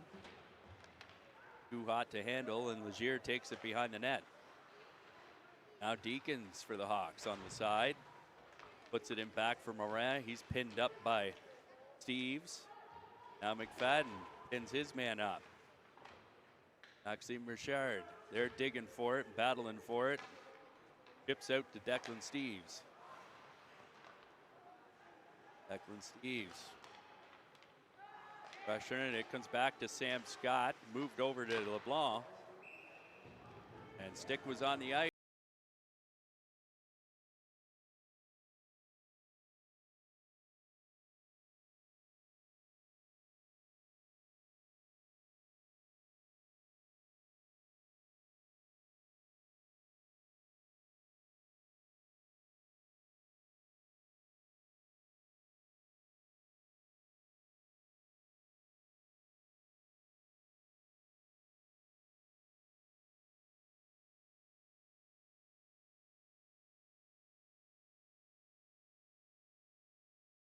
[SPEAKER 2] Too hot to handle, and Legier takes it behind the net. Now Deacons for the Hawks on the side. Puts it in back for Morin. He's pinned up by Steves. Now McFadden pins his man up. Maxime Richard. They're digging for it, battling for it. Chips out to Declan Steves. Declan Steves. Pressure, and it comes back to Sam Scott. Moved over to LeBlanc. And stick was on the ice.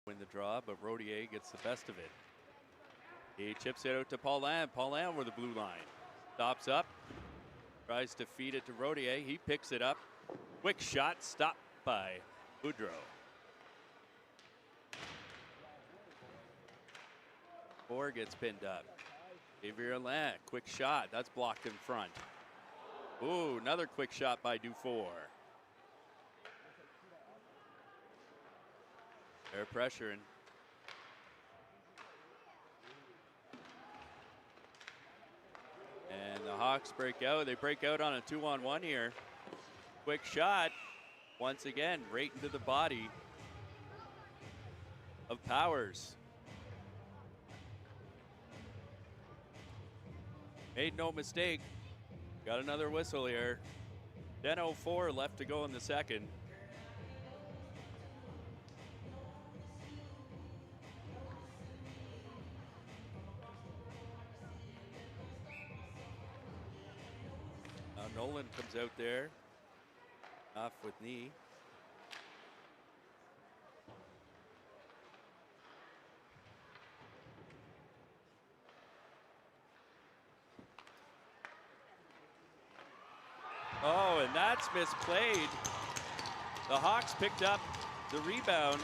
[SPEAKER 2] Win the draw, but Rodier gets the best of it. He chips it out to Paulin. Paulin over the blue line. Stops up. Tries to feed it to Rodier. He picks it up. Quick shot stopped by Boudreau. Four gets pinned up. Xavier Alain. Quick shot. That's blocked in front. Ooh, another quick shot by Dufour. They're pressuring. And the Hawks break out. They break out on a 2-on-1 here. Quick shot. Once again, right into the body of Powers. Made no mistake. Got another whistle here. 10:04 left to go in the second. Nolan comes out there. Off with knee. Oh, and that's misplayed. The Hawks picked up the rebound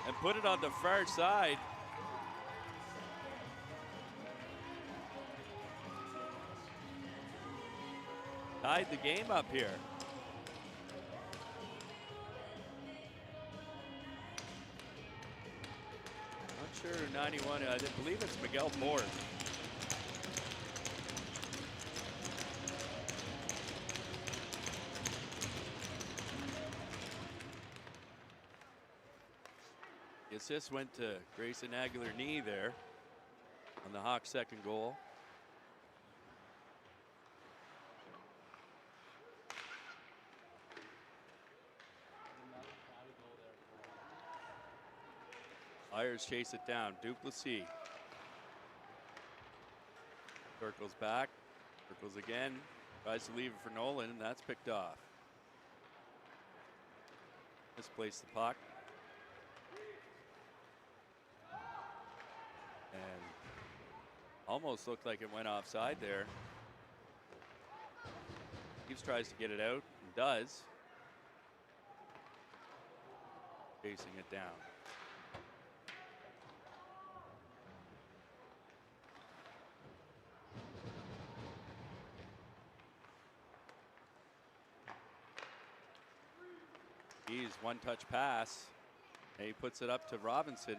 [SPEAKER 2] and put it on the far side. Tied the game up here. Not sure 91, I believe it's Miguel Ford. The assist went to Grayson Aguilar-Knee there on the Hawks' second goal. Flyers chase it down. Duplessis circles back, circles again, tries to leave it for Nolan, and that's picked off. Misplaced the puck. And almost looked like it went offside there. Reeves tries to get it out and does. Chasing it down. He's one-touch pass, and he puts it up to Robinson.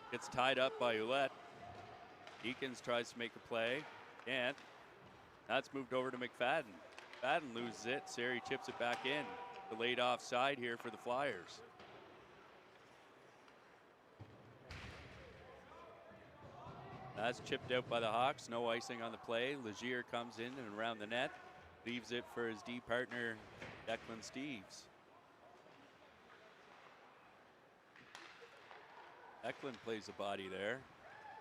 [SPEAKER 2] Gets tied up by Ouellette. Eakins tries to make a play. Can't. That's moved over to McFadden. McFadden loses it. Sari chips it back in. Delayed offside here for the Flyers. That's chipped out by the Hawks. No icing on the play. Legier comes in and around the net. Leaves it for his D partner, Declan Steeves. Eklund plays a body there.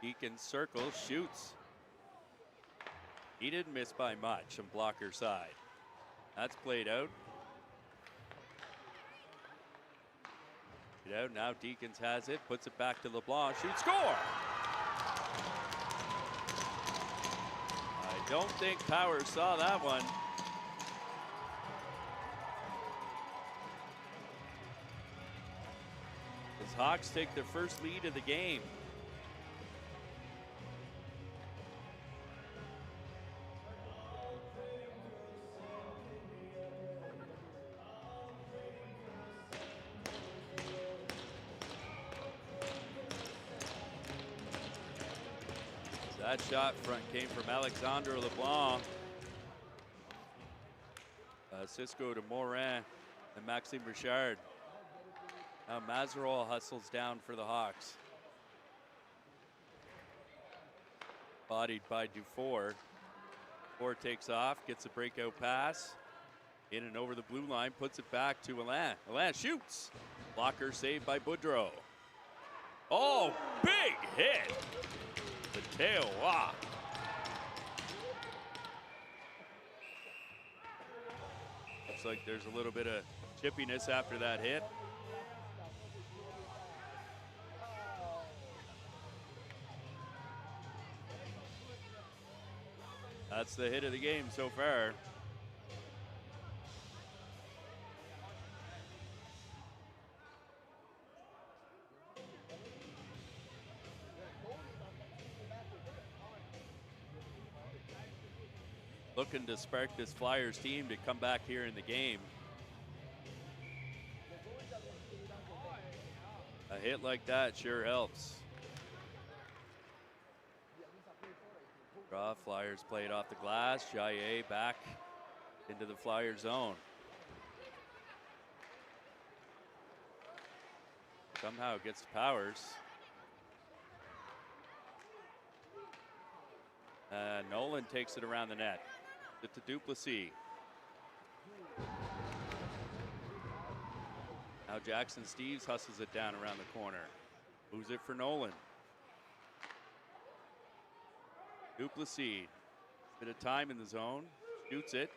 [SPEAKER 2] Eakins circles, shoots. He didn't miss by much on blocker side. That's played out. Now Deacons has it, puts it back to LeBlanc, shoots, score! I don't think Power saw that one. Hawks take their first lead of the game. That shot front came from Alexandre LeBlanc. Cisco to Morin and Maxime Richard. Now Mazarol hustles down for the Hawks. Bodied by Dufour. Dufour takes off, gets a breakout pass. In and over the blue line, puts it back to Alain. Alain shoots. Blocker saved by Boudreau. Oh, big hit. The tail walk. Looks like there's a little bit of chippiness after that hit. That's the hit of the game so far. Looking to spark this Flyers team to come back here in the game. A hit like that sure helps. Draw, Flyers play it off the glass. Jaillet back into the Flyer zone. Somehow gets to Powers. Nolan takes it around the net. It to Duplessis. Now Jackson Steeves hustles it down around the corner. Moves it for Nolan. Duplessis Bit of time in the zone. Shoots it.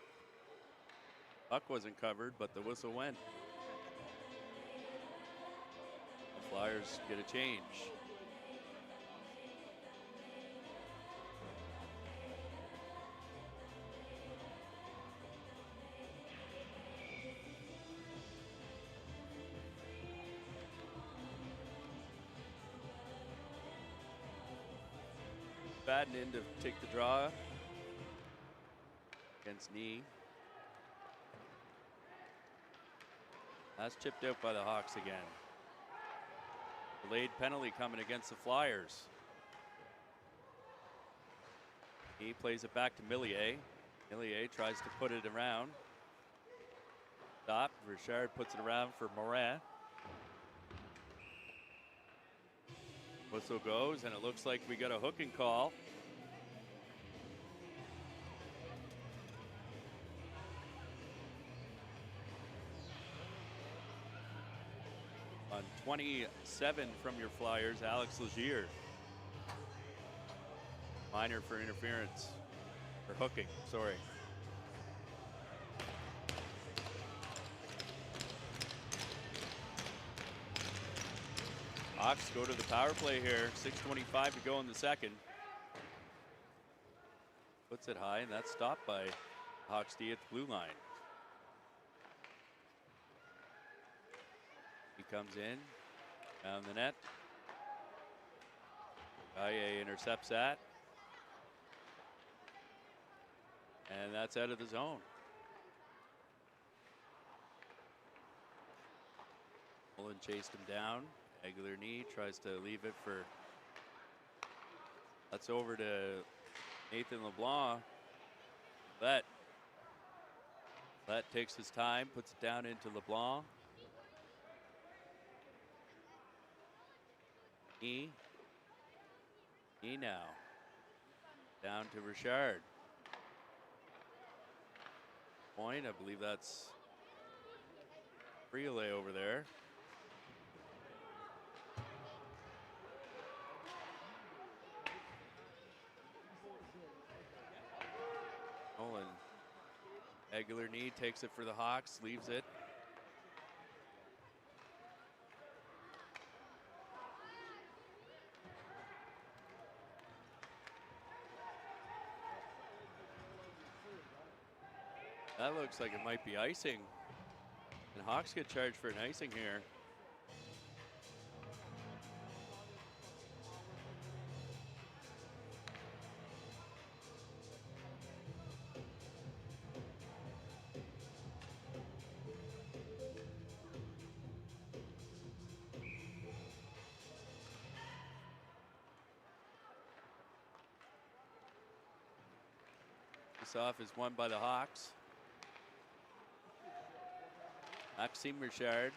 [SPEAKER 2] Puck wasn't covered, but the whistle went. The Flyers get a change. Batten in to take the draw against Knee. That's chipped out by the Hawks again. Delayed penalty coming against the Flyers. He plays it back to Millier. Millier tries to put it around. Stop. Richard puts it around for Morin. Whistle goes, and it looks like we got a hooking call. On 27 from your Flyers, Alex Legier. Minor for interference. Or hooking, sorry. Hawks go to the power play here. 6:25 to go in the second. Puts it high, and that's stopped by Hawks D at the blue line. He comes in, down the net. Gaye intercepts that. And that's out of the zone. Mullen chased him down. Aguilar knee, tries to leave it for. That's over to Nathan LeBlanc. Let takes his time, puts it down into LeBlanc. E now. Down to Richard. Point, I believe that's relay over there. Nolan. Aguilar knee takes it for the Hawks, leaves it. That looks like it might be icing. And Hawks get charged for an icing here. This off is won by the Hawks. Maxime Richard.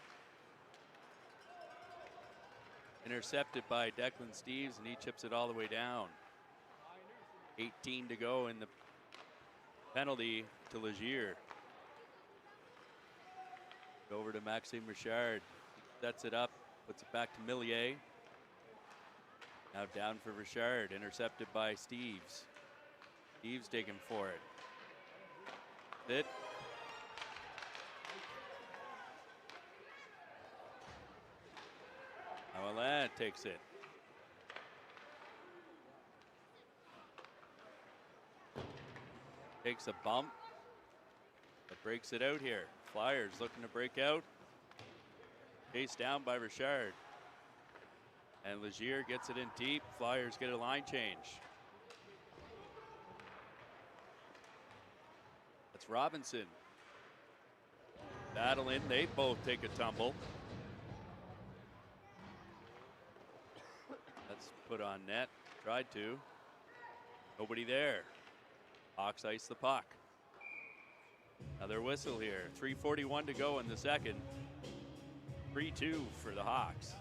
[SPEAKER 2] Intercepted by Declan Steves, and he chips it all the way down. 18 to go in the penalty to Legier. Over to Maxime Richard. Sets it up, puts it back to Millier. Now down for Richard, intercepted by Steves. Steves digging for it. Hit. Alain takes it. Takes a bump, but breaks it out here. Flyers looking to break out. Chased down by Richard. And Legier gets it in deep. Flyers get a line change. That's Robinson. Battling, they both take a tumble. That's put on net, tried to. Nobody there. Hawks ice the puck. Another whistle here. 3:41 to go in the second. 3-2 for the Hawks.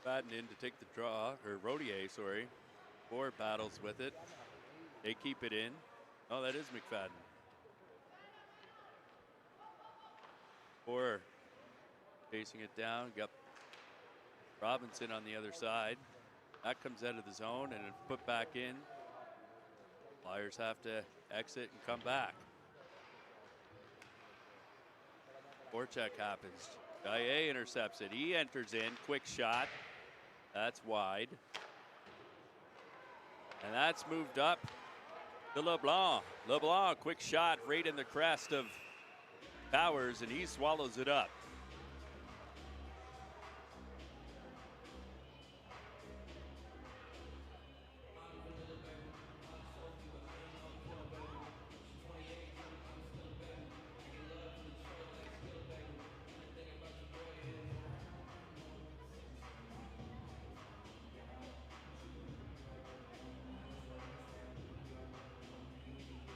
[SPEAKER 2] McFadden in to take the draw, or Rodier, sorry. Ford battles with it. They keep it in. Oh, that is McFadden. Ford facing it down. Got Robinson on the other side. That comes out of the zone and put back in. Flyers have to exit and come back. Forecheck happens. Gaillet intercepts it. He enters in. Quick shot. That's wide. And that's moved up to LeBlanc. LeBlanc, quick shot right in the crest of Powers, and he swallows it up.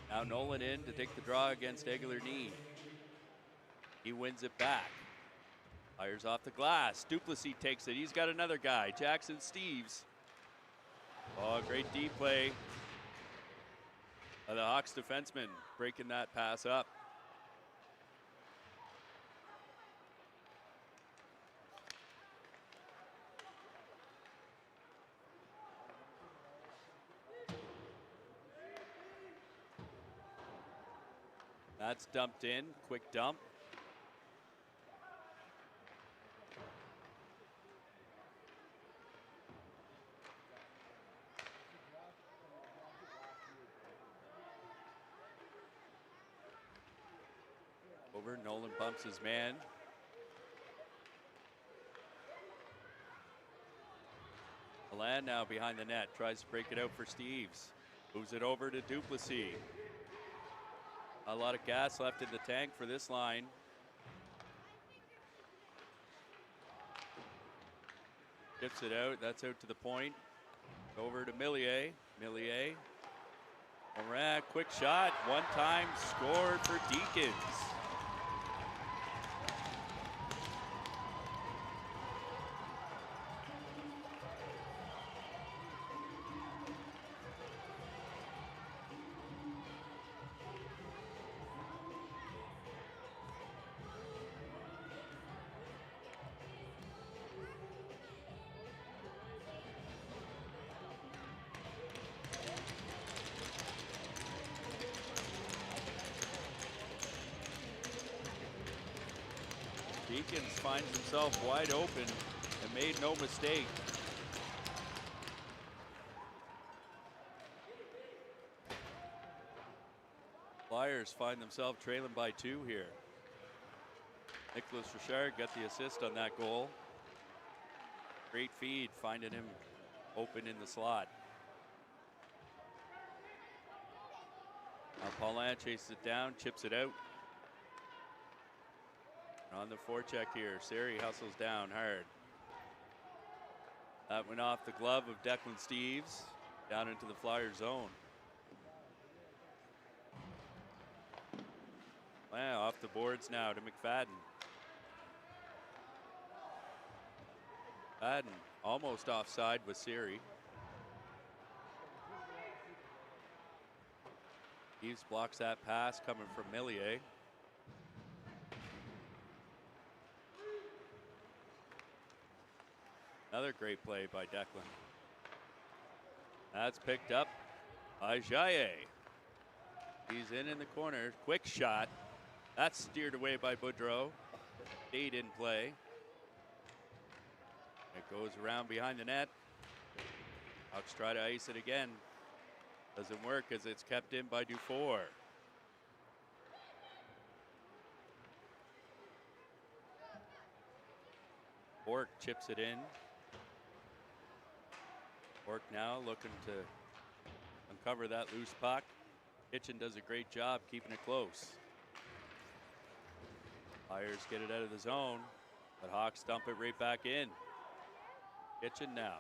[SPEAKER 2] Now Nolan in to take the draw against Aguilar-Knee. He wins it back. Fires off the glass. Duplessis takes it. He's got another guy, Jackson Steves. Oh, great deep play by the Hawks defenseman, breaking that pass up. That's dumped in. Quick dump. Over. Nolan bumps his man. Milan now behind the net. Tries to break it out for Steves. Moves it over to Duplessis. A lot of gas left in the tank for this line. Tips it out. That's out to the point. Over to Millier. Millier. Morin, quick shot. One time scored for Deacons. Deacons finds himself wide open and made no mistake. Flyers find themselves trailing by 2 here. Nicholas Richard got the assist on that goal. Great feed, finding him open in the slot. Now Paulin chases it down, chips it out. On the forecheck here, Seri hustles down hard. That went off the glove of Declan Steves, down into the Flyer zone. Wow, off the boards now to McFadden. McFadden almost offside with Seri. Steves blocks that pass coming from Millier. Another great play by Declan. That's picked up by Jaillet. He's in the corner. Quick shot. That's steered away by Boudreau. Stayed in play. It goes around behind the net. Hawks try to ice it again. Doesn't work as it's kept in by Dufour. Bork chips it in. Bork now looking to uncover that loose puck. Kitchen does a great job keeping it close. Flyers get it out of the zone, but Hawks dump it right back in. Kitchen now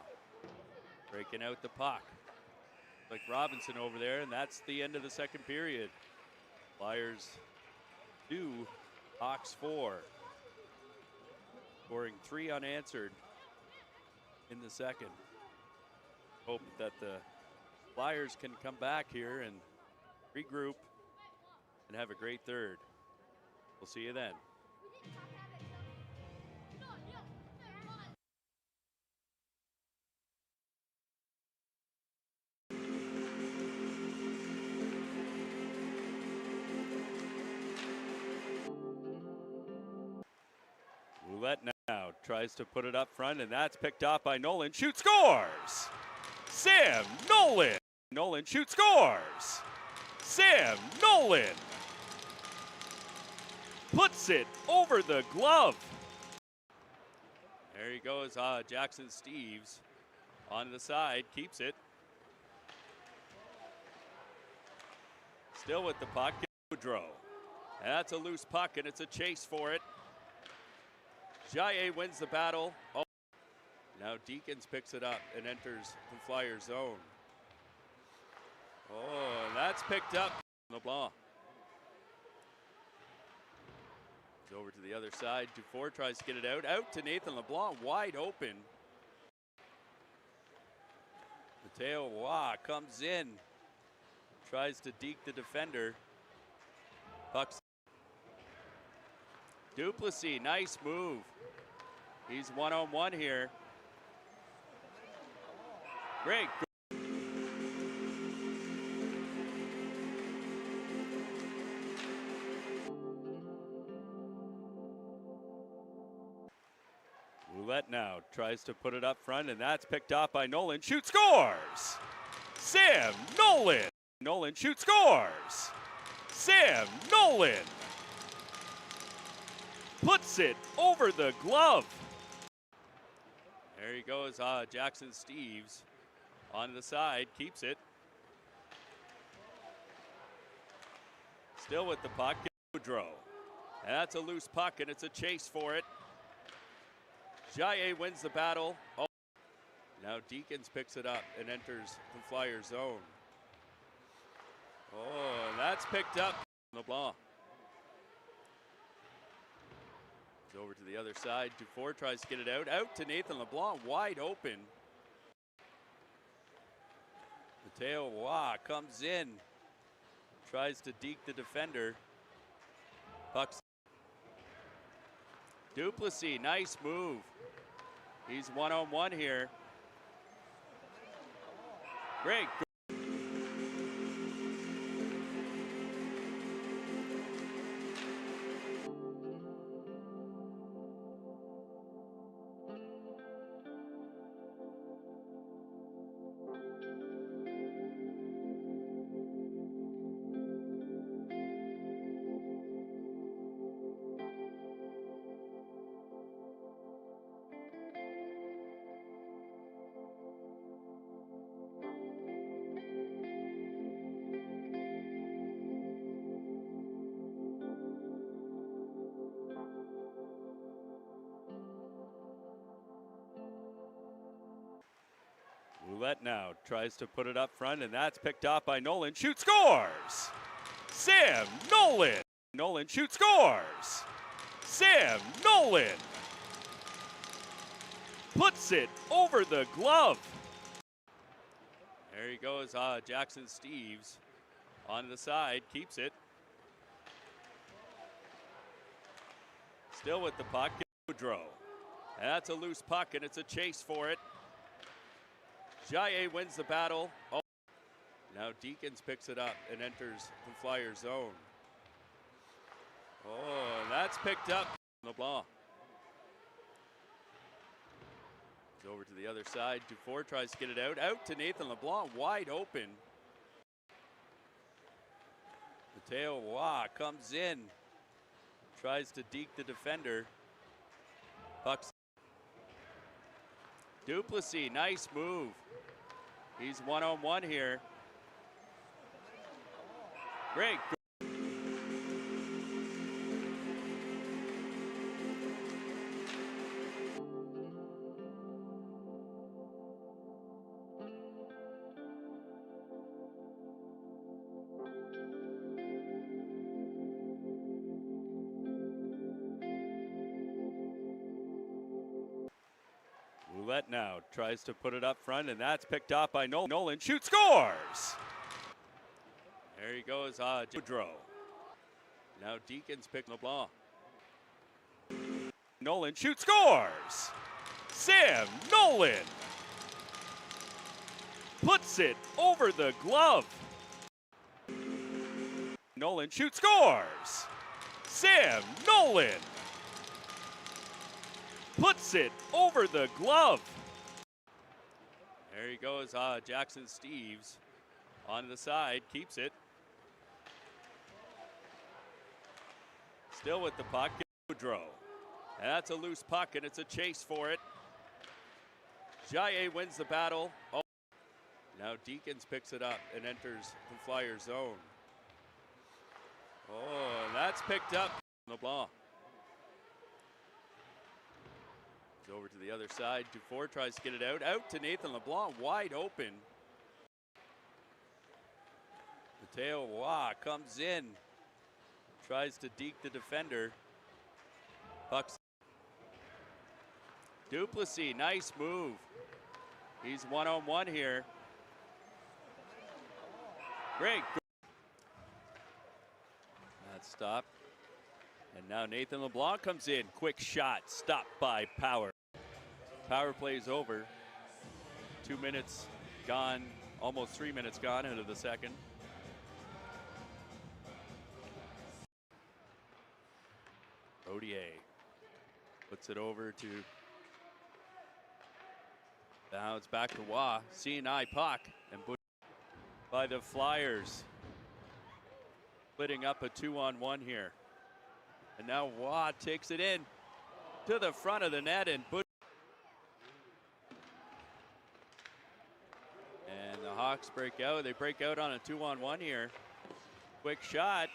[SPEAKER 2] breaking out the puck. Like Robinson over there, and that's the end of the second period. Flyers 2, Hawks 4. Scoring 3 unanswered. in the second. Hope that the Flyers can come back here and regroup and have a great third. We'll see you then. Roulette now tries to put it up front, and that's picked off by Nolan. Shoot, scores! Sam Nolan! Nolan shoots, scores! Sam Nolan puts it over the glove. There he goes, Jackson Steves on the side, keeps it. Still with the puck, Gaudreau. And that's a loose puck, and it's a chase for it. Jaye wins the battle. Oh, now Deacons picks it up and enters the Flyer zone. Oh, and that's picked up. LeBlanc. He's over to the other side. Dufour tries to get it out. Out to Nathan LeBlanc, wide open. Mateo Waugh comes in. Tries to deke the defender. Puck's Duplessis, nice move. He's one-on-one here. Great. Roulette now tries to put it up front, and that's picked off by Nolan. Shoot, scores! Sam Nolan! Nolan shoots, scores! Sam Nolan puts it over the glove. There he goes, Jackson Steves on the side, keeps it. Still with the puck, Gaudreau. And that's a loose puck, and it's a chase for it. Jaye wins the battle. Oh, now Deacons picks it up and enters the Flyer zone. Oh, and that's picked up. LeBlanc. He's over to the other side. Dufour tries to get it out. Out to Nathan LeBlanc, wide open. Mateo Waugh comes in. Tries to deke the defender. Puck's Duplessis, nice move. He's one-on-one here. Great. Roulette now tries to put it up front, and that's picked off by Nolan. Shoot, scores! Sam Nolan! Nolan shoots, scores! Sam Nolan puts it over the glove. There he goes, Jackson Steves on the side, keeps it. Still with the puck, Gaudreau. And that's a loose puck, and it's a chase for it. Jaye wins the battle. Oh, now Deacons picks it up and enters the Flyer zone. Oh, and that's picked up. LeBlanc. He's over to the other side. Dufour tries to get it out. Out to Nathan LeBlanc, wide open. Mateo Waugh comes in. Tries to deke the defender. Puck's Duplessis, nice move. He's one-on-one here. Great. Roulette now tries to put it up front, and that's picked off by Nolan. Shoots, scores! There he goes, Boudreau. Now Deacons pick LeBlanc. Nolan shoots, scores! Sam Nolan puts it over the glove. Nolan shoots, scores! Sam Nolan puts it over the glove. There he goes, Jackson Steves on the side, keeps it. Still with the puck, Boudreau. And that's a loose puck, and it's a chase for it. Jaye wins the battle. Oh. Now Deacons picks it up and enters the Flyers zone. Oh, and that's picked up. LeBlanc. Over to the other side. Dufour tries to get it out. Out to Nathan LeBlanc, wide open. Mateo Waugh comes in. Tries to deke the defender. Pucks. Duplessis, nice move. He's one-on-one here. Great. That stopped. And now Nathan LeBlanc comes in. Quick shot, stopped by Power. Power plays over. 2 minutes gone, almost 3 minutes gone into the second. Odier puts it over to, now it's back to Waugh. CNI puck and by the Flyers. Splitting up a 2-on-1 here. And now Waugh takes it in to the front of the net, and the Hawks break out. They break out on a 2-on-1 here. Quick shot.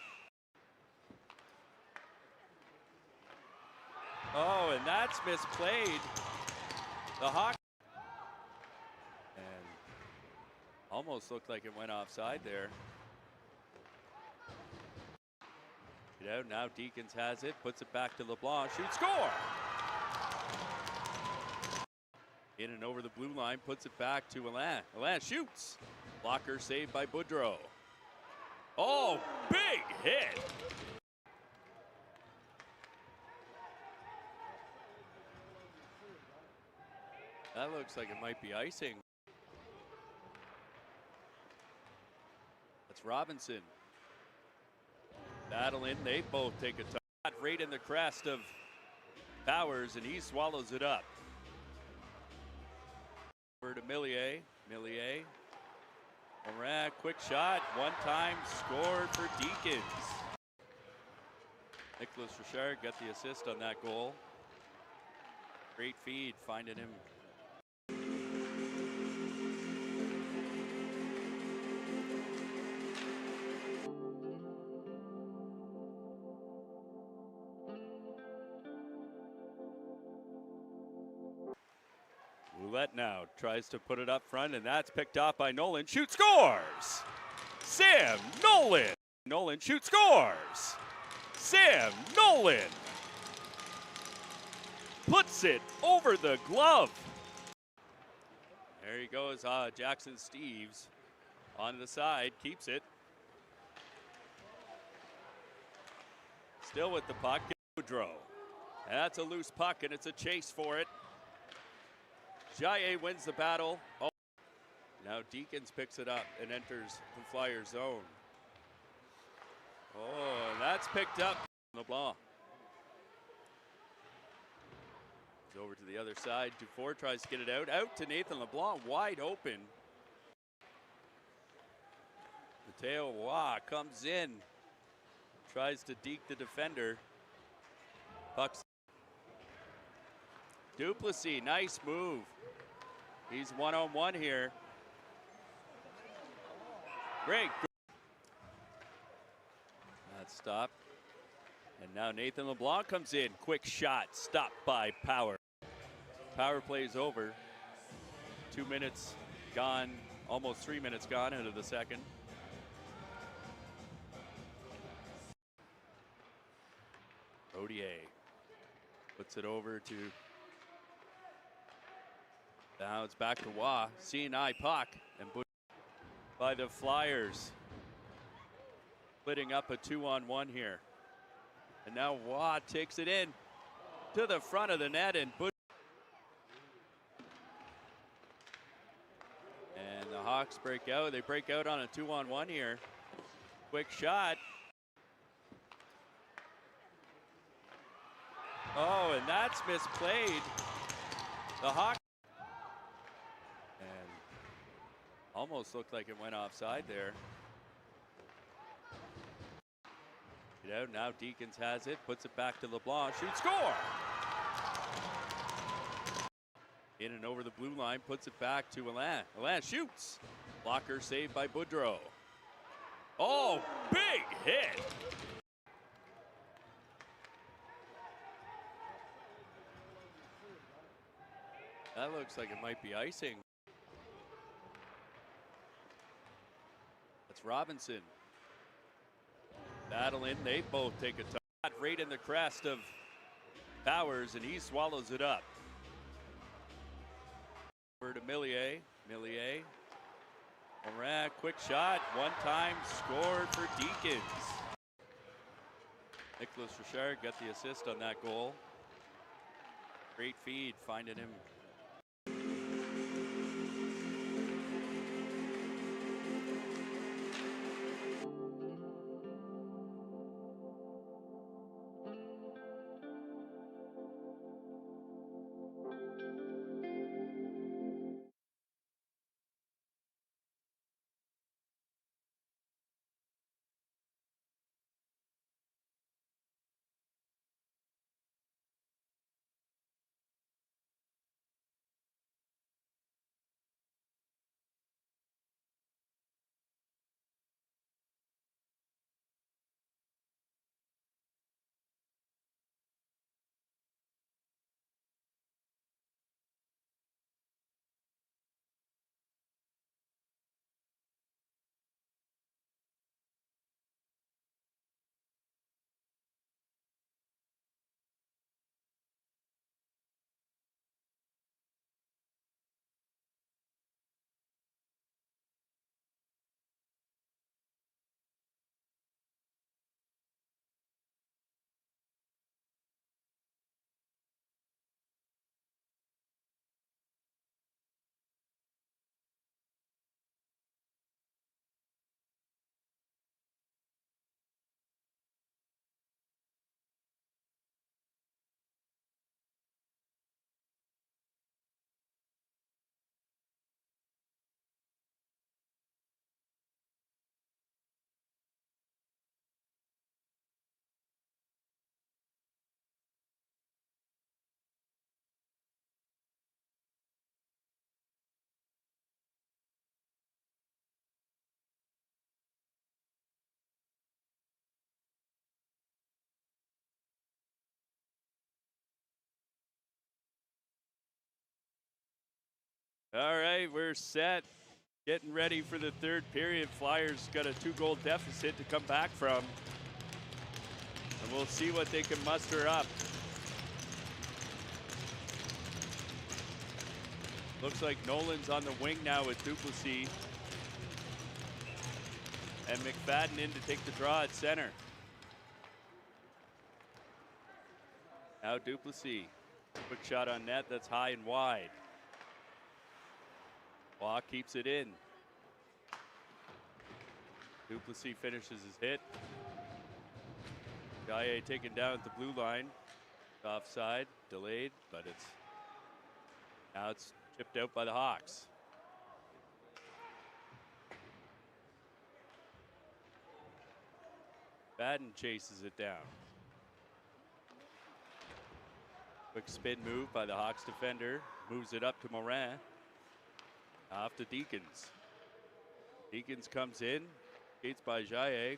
[SPEAKER 2] Oh, and that's misplayed. The Hawks. And almost looked like it went offside there. Get out now. Deacons has it, puts it back to LeBlanc. Shoots, score! In and over the blue line, puts it back to Alain. Alain shoots. Blocker saved by Boudreau. Oh, big hit. That looks like it might be icing. That's Robinson. Battle in, they both take a shot right in the crest of Powers, and he swallows it up. Over to Millier. Morin, quick shot, one time scored for Deacons. Nicholas Richard got the assist on that goal. Great feed, finding him. Roulette now tries to put it up front, and that's picked off by Nolan. Shoots, scores! Sam Nolan! Nolan shoots, scores! Sam Nolan puts it over the glove. There he goes, Jackson Steves on the side, keeps it. Still with the puck, Boudreau. And that's a loose puck, and it's a chase for it. Jaye wins the battle. Oh. Now Deacons picks it up and enters the Flyers zone. Oh, and that's picked up. LeBlanc. Over to the other side. Dufour tries to get it out. Out to Nathan LeBlanc, wide open. Mateo Waugh comes in. Tries to deke the defender. Pucks. Duplessis, nice move. He's one-on-one here. Great. That stopped. And now Nathan LeBlanc comes in. Quick shot, stopped by Power. Power plays over. 2 minutes gone, almost 3 minutes gone into the second. Odier puts it over to Now it's back to Waugh. CNI puck and by the Flyers. Splitting up a 2-on-1 here. And now Waugh takes it in to the front of the net and the Hawks break out. They break out on a 2-on-1 here. Quick shot. Oh, and that's misplayed. The Hawks. And almost looked like it went offside there. Get out now. Deacons has it. Puts it back to LeBlanc. Shoots. Score! In and over the blue line. Puts it back to Alain. Alain shoots. Blocker saved by Boudreau. Oh, big hit. That looks like it might be icing. That's Robinson. Battle in. They both take a shot right in the crest of Powers, and he swallows it up. Over to Millier. Millier. Morin, quick shot. One time scored for Deacons. Nicholas Richard got the assist on that goal. Great feed, finding him. All right, we're set. Getting ready for the third period. Flyers got a 2-goal deficit to come back from. And we'll see what they can muster up. Looks like Nolan's on the wing now with Duplessis. And McFadden in to take the draw at center. Now Duplessis. Quick shot on net, that's high and wide. Waugh keeps it in. Duplessis finishes his hit. Gaille taken down at the blue line. Offside, delayed, but now it's chipped out by the Hawks. Fadden chases it down. Quick spin move by the Hawks defender. Moves it up to Morin. Off to Deacons. Deacons comes in. Skates by Jaillet.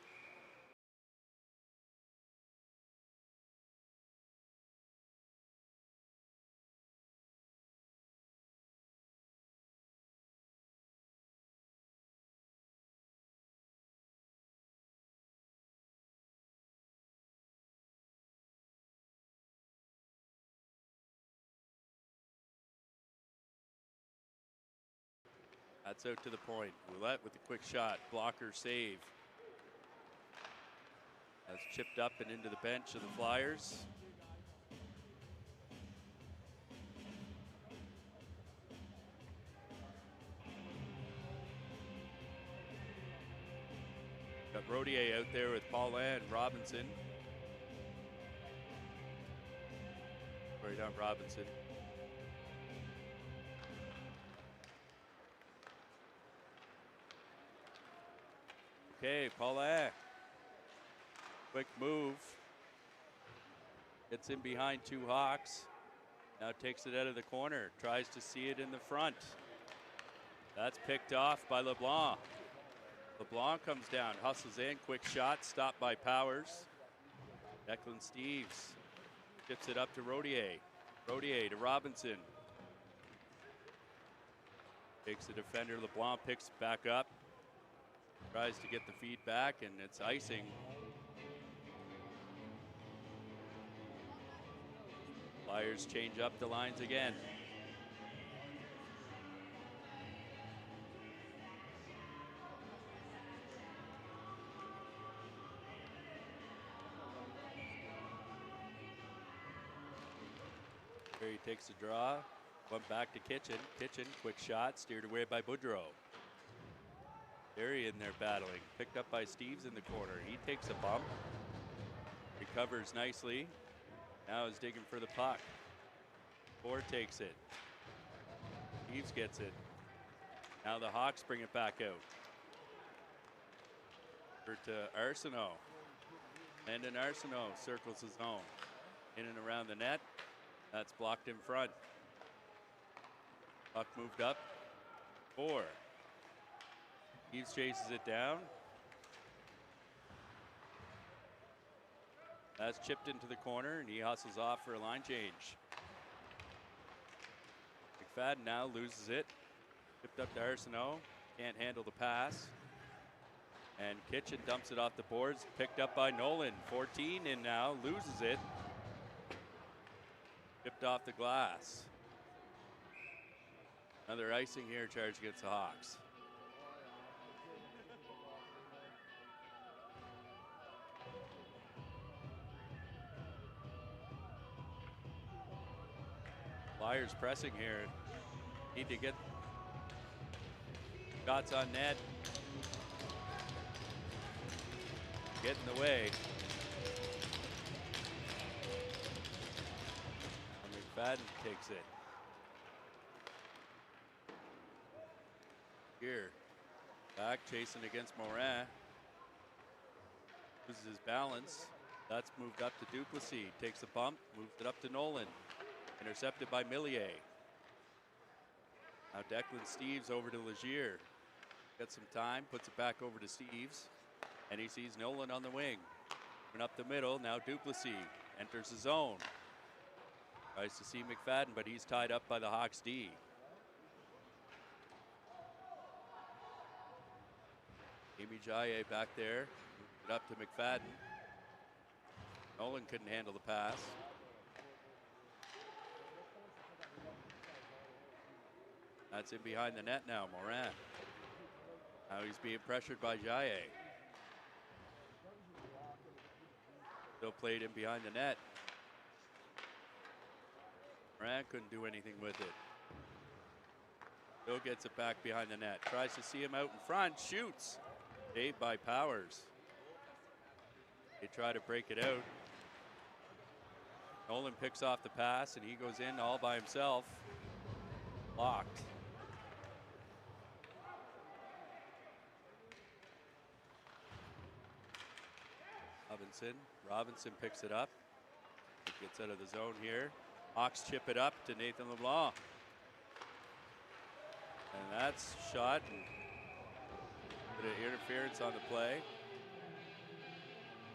[SPEAKER 2] That's out to the point. Roulette with a quick shot. Blocker save. That's chipped up and into the bench of the Flyers. Got Rodier out there with Paulin, Robinson. Sorry, not Robinson. Okay, Paulin. Quick move. Gets in behind two Hawks. Now takes it out of the corner. Tries to see it in the front. That's picked off by LeBlanc. LeBlanc comes down, hustles in, quick shot, stopped by Powers. Declan Steves tips it up to Rodier. Rodier to Robinson. Takes the defender, LeBlanc picks it back up. Tries to get the feed back, and it's icing. Flyers change up the lines again. Here he takes the draw. Went back to Kitchen. Kitchen, quick shot, steered away by Boudreau. Derry in there battling. Picked up by Steves in the corner. He takes a bump. Recovers nicely. Now is digging for the puck. Ford takes it. Steves gets it. Now the Hawks bring it back out. Over to Arsenault. Landon Arsenault circles his zone. In and around the net. That's blocked in front. Puck moved up. 4. Steves chases it down. That's chipped into the corner, and he hustles off for a line change. McFadden now loses it. Chipped up to Arsenault. Can't handle the pass. And Kitchen dumps it off the boards. Picked up by Nolan. 14 in now. Loses it. Chipped off the glass. Another icing here charge against the Hawks. Flyers pressing here. Need to get shots on net. Get in the way. McFadden takes it. Here. Back chasing against Morin. Loses his balance. That's moved up to Duplessis. Takes a bump. Moves it up to Nolan. Intercepted by Millier. Now Declan Steves over to Legier. Gets some time. Puts it back over to Steves. And he sees Nolan on the wing. And up the middle. Now Duplessis enters the zone. Tries to see McFadden, but he's tied up by the Hawks D. Amy Jaye back there. Moved it up to McFadden. Nolan couldn't handle the pass. That's in behind the net now, Morin. Now he's being pressured by Jaye. Still played in behind the net. Morin couldn't do anything with it. Still gets it back behind the net. Tries to see him out in front. Shoots. Saved by Powers. They try to break it out. Nolan picks off the pass and he goes in all by himself. Blocked. Robinson picks it up. It gets out of the zone here. Hawks chip it up to Nathan LeBlanc. And that's shot and bit of interference on the play.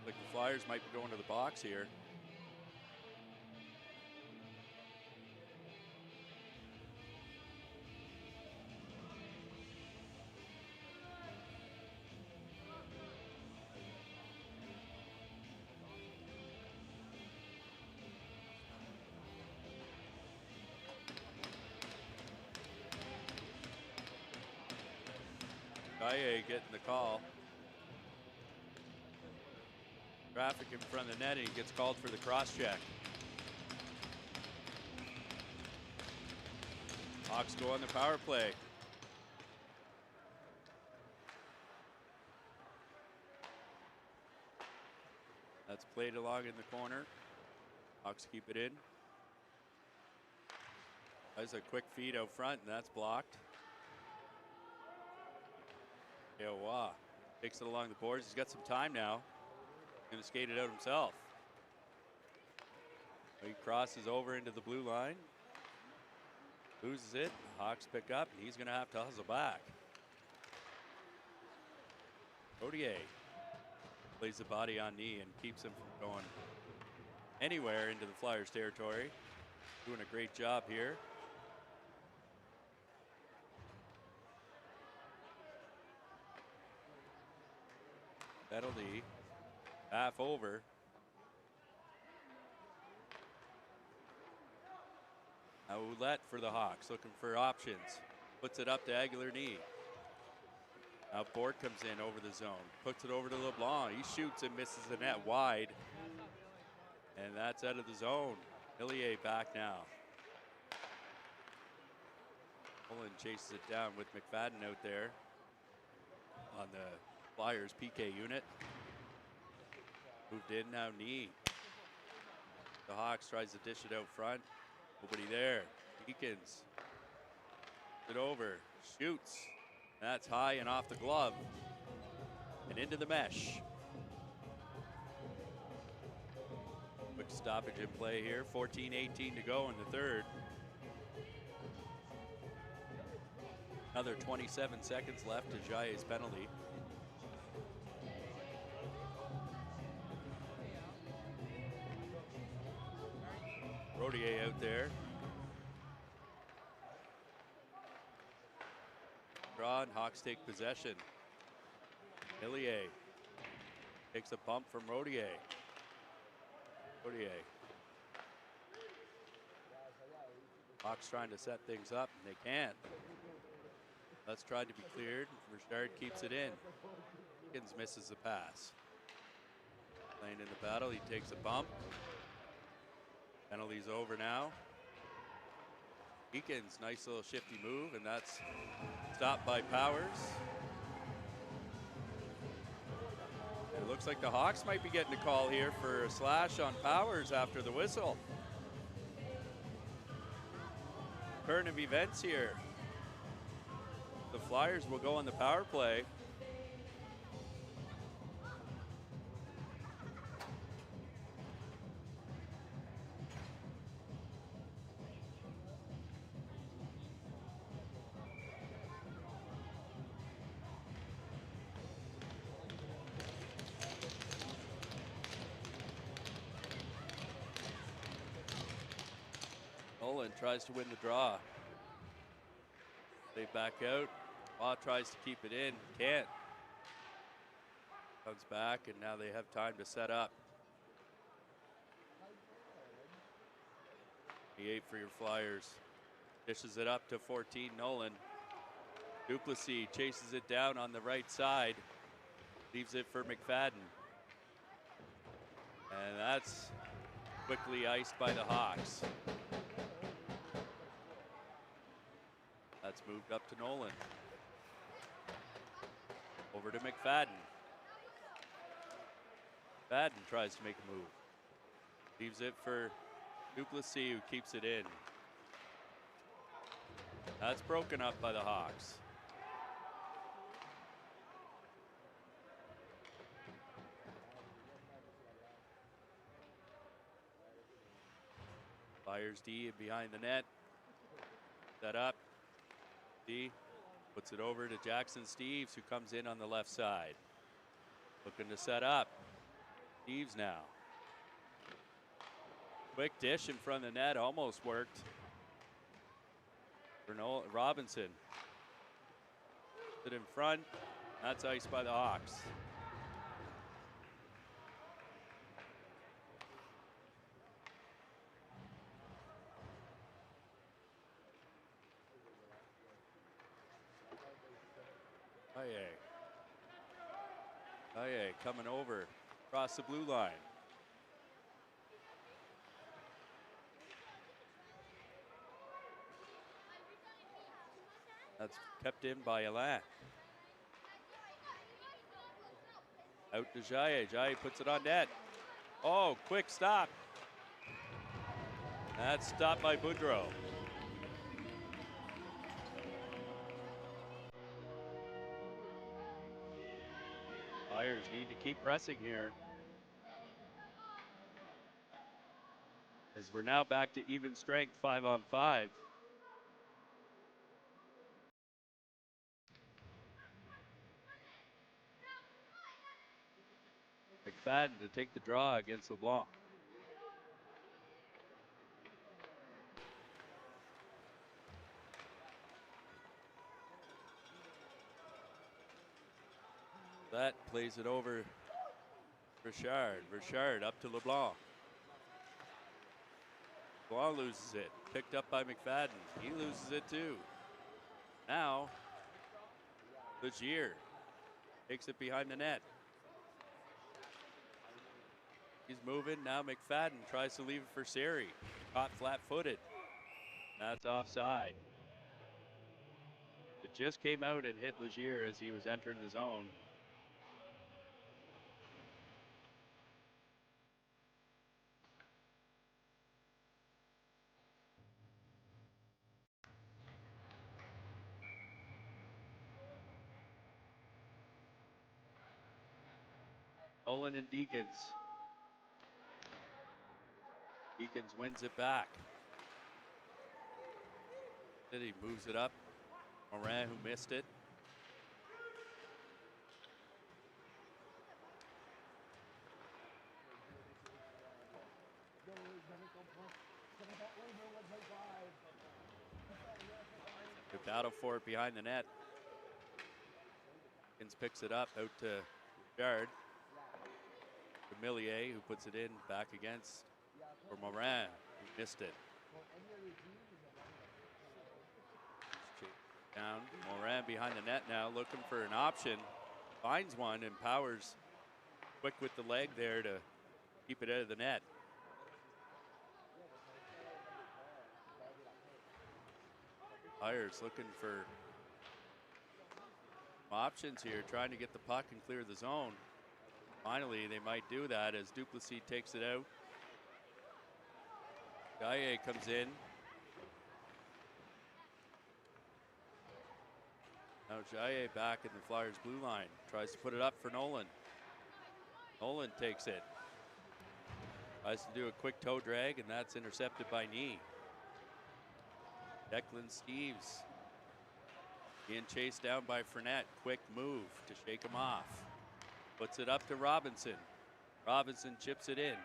[SPEAKER 2] Like the Flyers might be going to the box here. Rye getting the call. Traffic in front of the net, and he gets called for the cross check. Hawks go on the power play. That's played along in the corner. Hawks keep it in. There's a quick feed out front, and that's blocked. Ewa takes it along the boards. He's got some time now. Going to skate it out himself. He crosses over into the blue line. Loses it. Hawks pick up, and he's going to have to hustle back. Rodier plays the body on knee and keeps him from going anywhere into the Flyers' territory. Doing a great job here. Penalty. Half over. Now Ouellette for the Hawks, looking for options. Puts it up to Aguilar knee. Now Bourque comes in over the zone. Puts it over to LeBlanc. He shoots and misses the net wide. And that's out of the zone. Hillier back now. Nolan chases it down with McFadden out there on the Flyers PK unit. Moved in now, knee. The Hawks tries to dish it out front. Nobody there. Eakins. It over. Shoots. That's high and off the glove. And into the mesh. Quick stoppage in play here. 14-18 to go in the third. Another 27 seconds left to Jaye's penalty. Rodier out there. Draw and Hawks take possession. Hillier takes a bump from Rodier. Rodier. Hawks trying to set things up, and they can't. That's tried to be cleared. Richard keeps it in. Higgins misses the pass. Playing in the battle, he takes a bump. Penalty's over now. Eakins, nice little shifty move, and that's stopped by Powers. And it looks like the Hawks might be getting a call here for a slash on Powers after the whistle. Turn of events here. The Flyers will go on the power play. Nolan tries to win the draw. They back out. Waugh tries to keep it in. Can't. Comes back, and now they have time to set up. 8 for your Flyers. Dishes it up to 14, Nolan. Duplessis chases it down on the right side. Leaves it for McFadden. And that's quickly iced by the Hawks. That's moved up to Nolan. Over to McFadden. McFadden tries to make a move. Leaves it for Duplessis, who keeps it in. That's broken up by the Hawks. Fires D behind the net. Set up. D puts it over to Jackson Steves, who comes in on the left side. Looking to set up. Steves now. Quick dish in front of the net, almost worked. For Robinson. Put it in front. That's iced by the Hawks. Oh, yeah. Jaye coming over across the blue line. That's kept in by Alain. Out to Jaye. Jaye puts it on net. Oh, quick stop. That's stopped by Boudreau. Flyers need to keep pressing here, as we're now back to even strength 5-on-5. McFadden to take the draw against LeBlanc. That plays it over Richard. Richard up to LeBlanc. LeBlanc loses it. Picked up by McFadden. He loses it too. Now, Legier takes it behind the net. He's moving. Now McFadden tries to leave it for Seri. Caught flat-footed. That's offside. It just came out and hit Legier as he was entering the zone. Olin and Deacons. Deacons wins it back. Then he moves it up. Morin, who missed it. The battle for it behind the net. Deacons picks it up out to Richard. Millier, who puts it in back against for Morin, who missed it. Down, Morin behind the net now, looking for an option. Finds one, and Powers quick with the leg there to keep it out of the net. Flyers looking for options here, trying to get the puck and clear the zone. Finally, they might do that as Duplessis takes it out. Gaye comes in. Now Gaye back in the Flyers blue line. Tries to put it up for Nolan. Nolan takes it. Tries to do a quick toe drag, and that's intercepted by Knee. Declan Steves being chased down by Fournette. Quick move to shake him off. Puts it up to Robinson. Robinson chips it in.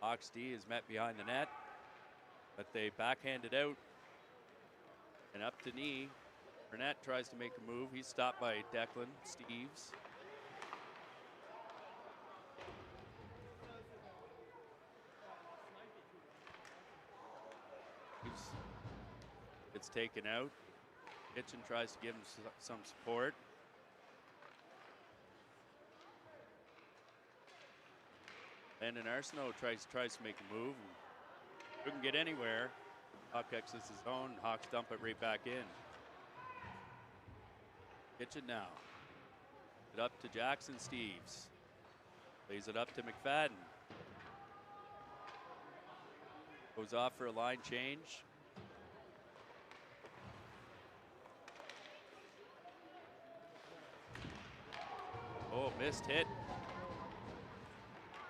[SPEAKER 2] Hawks D is met behind the net, but they backhand it out. And up to Knee. Fournette tries to make a move. He's stopped by Declan Steves. Gets taken out. Kitchen tries to give him some support. Landon Arsenault tries to make a move. Couldn't get anywhere. Puck exits his zone. Hawks dump it right back in. Kitchen now. It up to Jackson Steves. Plays it up to McFadden. Goes off for a line change. Oh, missed hit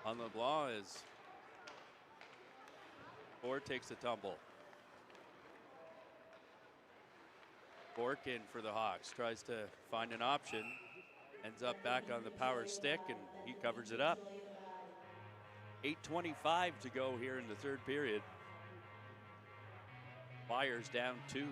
[SPEAKER 2] on LeBlanc as Ford takes a tumble. Bork in for the Hawks, tries to find an option, ends up back on the power stick, and he covers it up. 8:25 to go here in the third period. Flyers down 2.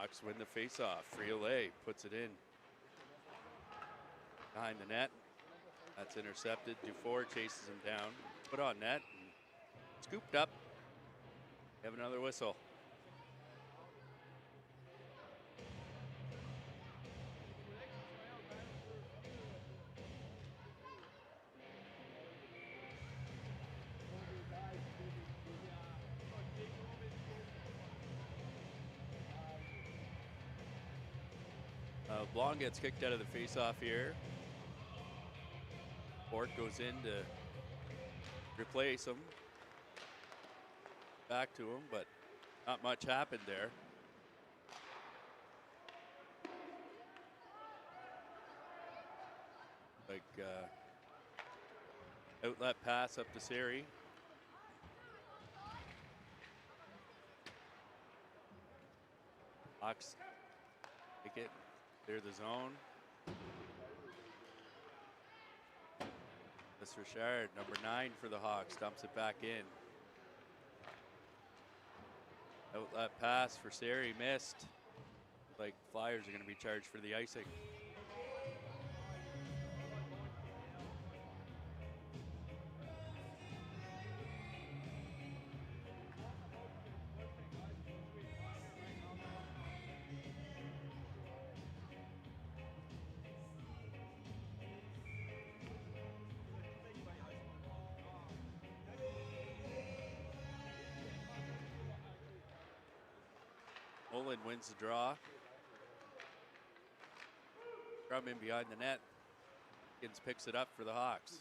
[SPEAKER 2] Hawks win the faceoff. Friolet puts it in behind the net. That's intercepted. Dufour chases him down. Put on net. And scooped up. Have another whistle. Blanc gets kicked out of the faceoff here. Port goes in to replace him. Back to him, but not much happened there. Like outlet pass up to Seri. Hawks take it, clear the zone. This Richard, number 9 for the Hawks, dumps it back in. Outlet pass for Seri, missed. Like Flyers are going to be charged for the icing. Olin wins the draw. From in behind the net. Higgins picks it up for the Hawks.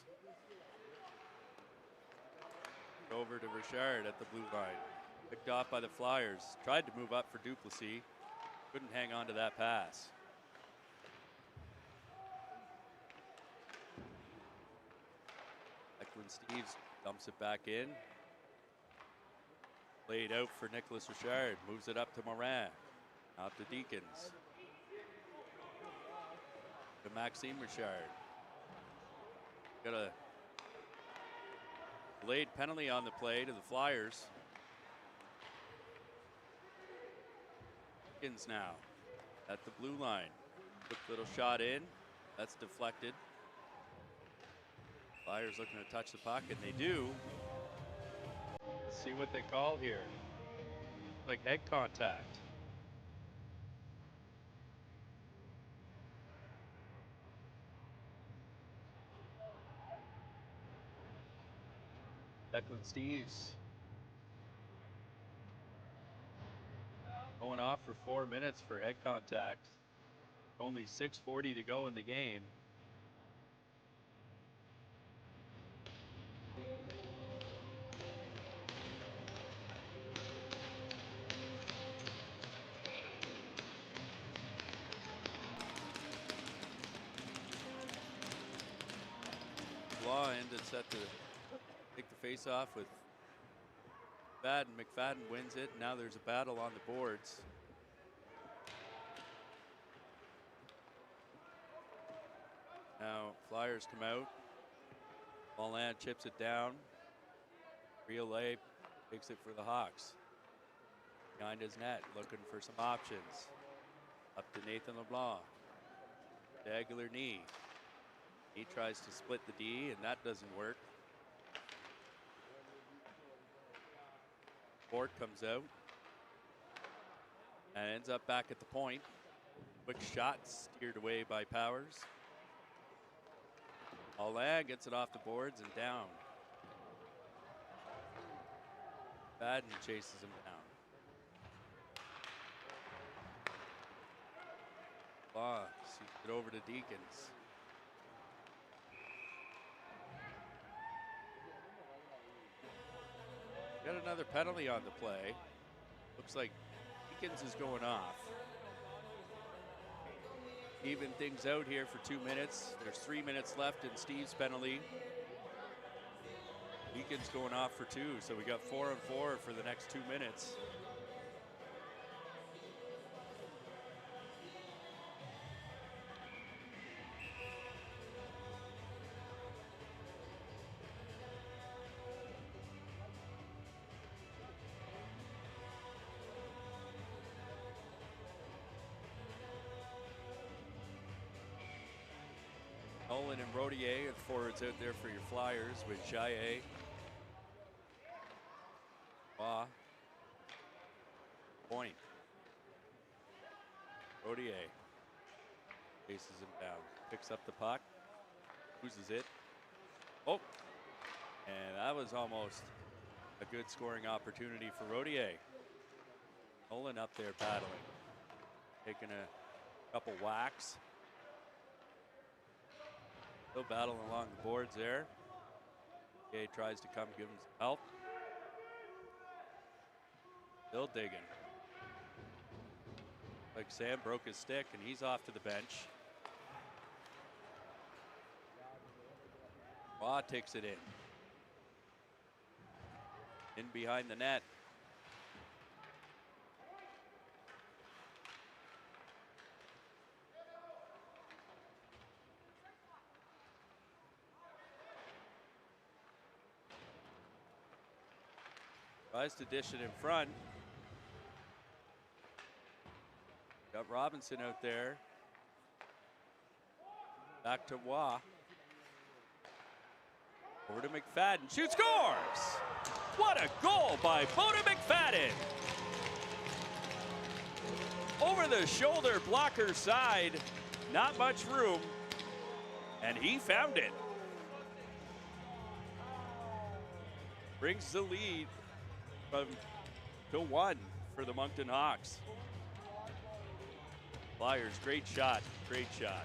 [SPEAKER 2] Over to Richard at the blue line. Picked off by the Flyers. Tried to move up for Duplessis. Couldn't hang on to that pass. Declan Steves dumps it back in. Laid out for Nicholas Richard. Moves it up to Morin. Out to Deacons. To Maxime Richard. Got a delayed penalty on the play to the Flyers. Deacons now at the blue line. Quick little shot in. That's deflected. Flyers looking to touch the puck, and they do. Let's see what they call here. Like head contact. Declan Steves going off for 4 minutes for head contact. Only 6:40 to go in the game. Law ended set to take the face off with McFadden. McFadden wins it. Now there's a battle on the boards. Now Flyers come out. Mollin chips it down. Relay takes it for the Hawks. Behind his net, looking for some options. Up to Nathan LeBlanc. To Aguilar knee. He tries to split the D, and that doesn't work. Ford comes out and ends up back at the point. Quick shot steered away by Powers. Mollin gets it off the boards and down. Madden chases him down. Sees it over to Deacons. Got another penalty on the play. Looks like Deacons is going off. Even things out here for 2 minutes. There's 3 minutes left in Steve's penalty. Deacons going off for 2, so we got 4 and 4 for the next 2 minutes. Nolan and Rodier, forwards out there for your Flyers with Jaye. Point. Rodier chases him down, picks up the puck, loses it. Oh, and that was almost a good scoring opportunity for Rodier. Nolan up there battling, taking a couple whacks. Still battling along the boards there. Rodier tries to come give him some help. Still digging. Like Sam broke his stick and he's off to the bench. Waugh takes it in behind the net. Tries to dish it in front. Got Robinson out there. Back to Waugh. Over to McFadden. Shoots, scores! What a goal by Boda McFadden! Over the shoulder blocker side. Not much room. And he found it. Brings the lead to 1 for the Moncton Hawks. Flyers, great shot, great shot.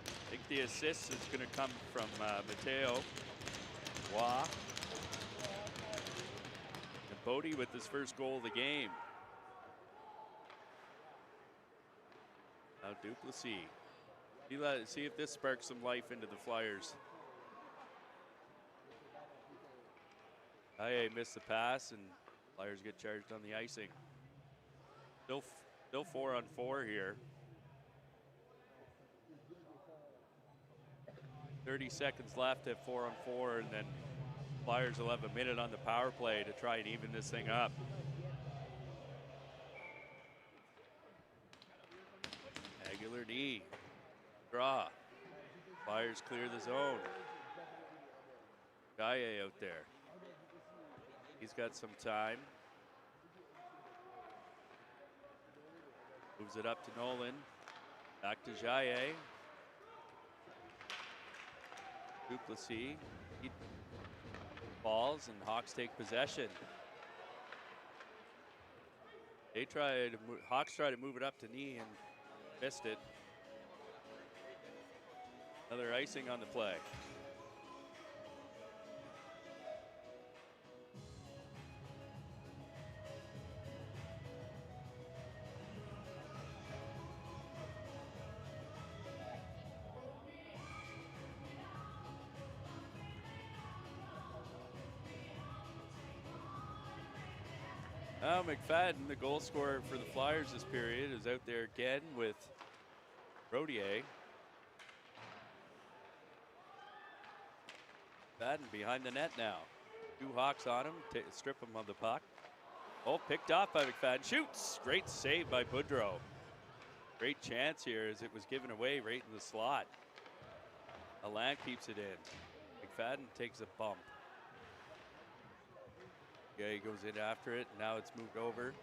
[SPEAKER 2] I think the assist is going to come from Mateo Waugh. And Bodie with his first goal of the game. Now Duplessis. See if this sparks some life into the Flyers. Aye missed the pass and Flyers get charged on the icing. Still 4-on-4 here. 30 seconds left at 4-on-4, and then Flyers will have a minute on the power play to try and even this thing up. Aguilar knee. Draw. Flyers clear the zone. Gaye out there. He's got some time. Moves it up to Nolan. Back to Jaye. Duplessis. He falls and Hawks take possession. Hawks try to move it up to knee and missed it. Another icing on the play. Now McFadden, the goal scorer for the Flyers this period, is out there again with Rodier. McFadden behind the net now. 2 Hawks on him, strip him of the puck. Oh, picked off by McFadden, shoots! Great save by Boudreau. Great chance here as it was given away right in the slot. Alain keeps it in. McFadden takes a bump. Yeah, he goes in after it. Now it's moved over.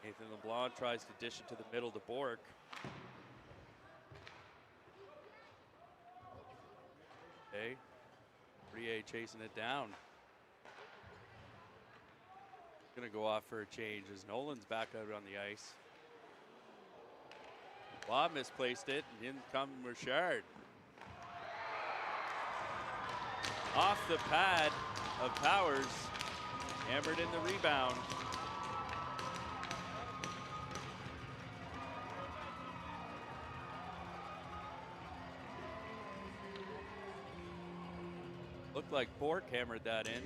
[SPEAKER 2] Nathan LeBlanc tries to dish it to the middle to Bork. Okay. Rie chasing it down. Gonna go off for a change as Nolan's back out on the ice. Bob misplaced it, and in comes Richard. Off the pad of Powers, hammered in the rebound. Looked like Bork hammered that in.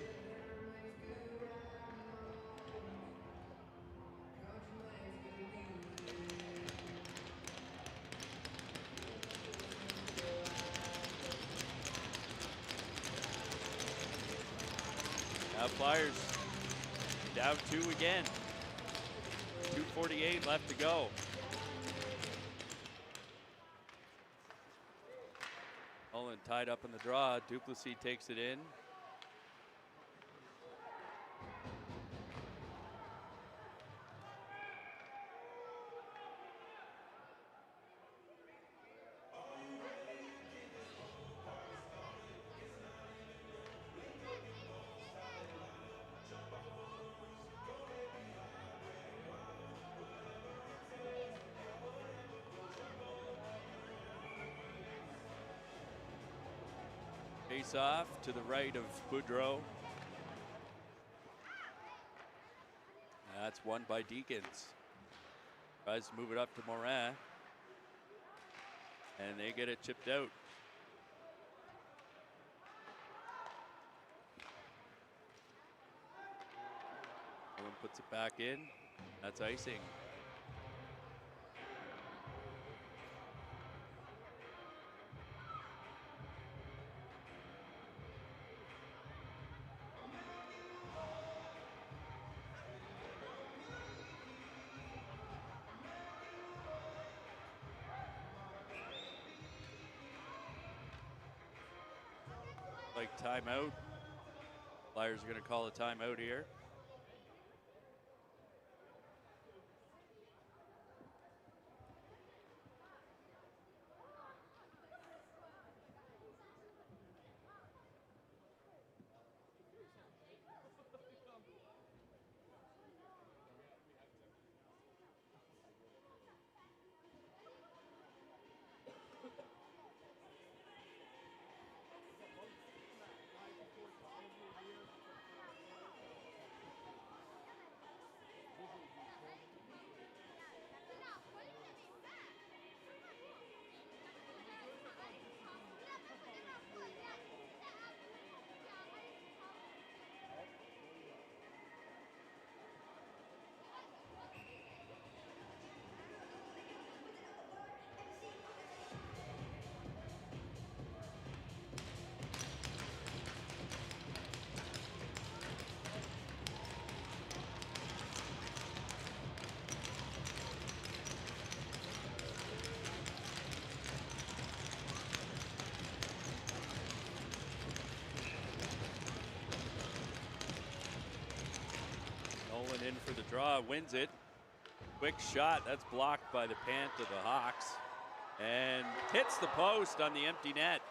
[SPEAKER 2] Now Flyers down 2 again. 2:48 left to go. Nolan tied up in the draw. Duplessis takes it in. Face off to the right of Boudreau. That's won by Deacons. Tries to move it up to Morin. And they get it chipped out. Nolan puts it back in. That's icing. Like timeout. Flyers are going to call a timeout here. Nolan in for the draw, wins it. Quick shot, that's blocked by the pant of the Hawks. And hits the post on the empty net.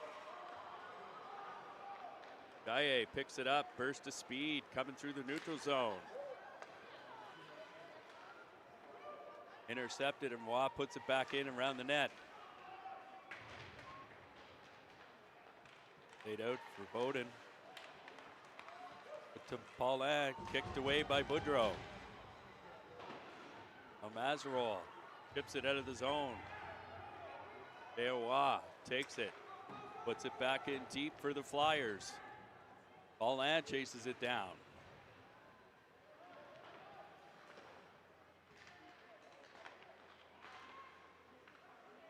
[SPEAKER 2] Gaye picks it up, burst of speed, coming through the neutral zone. Intercepted, and Waugh puts it back in around the net. Laid out for Bowden. To Paulin, kicked away by Boudreau. Mazarol chips it out of the zone. Waugh takes it, puts it back in deep for the Flyers. Paulin chases it down.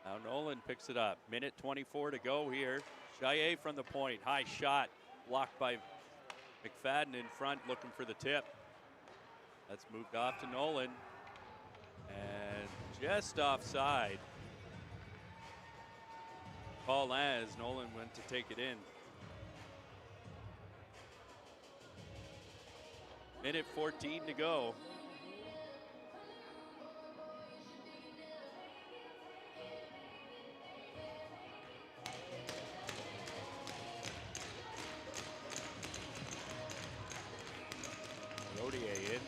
[SPEAKER 2] Now Nolan picks it up. Minute 24 to go here. Chaillet from the point. High shot blocked by McFadden in front looking for the tip. That's moved off to Nolan. And just offside. Paulin as Nolan went to take it in. Minute 14 to go. Rodier in.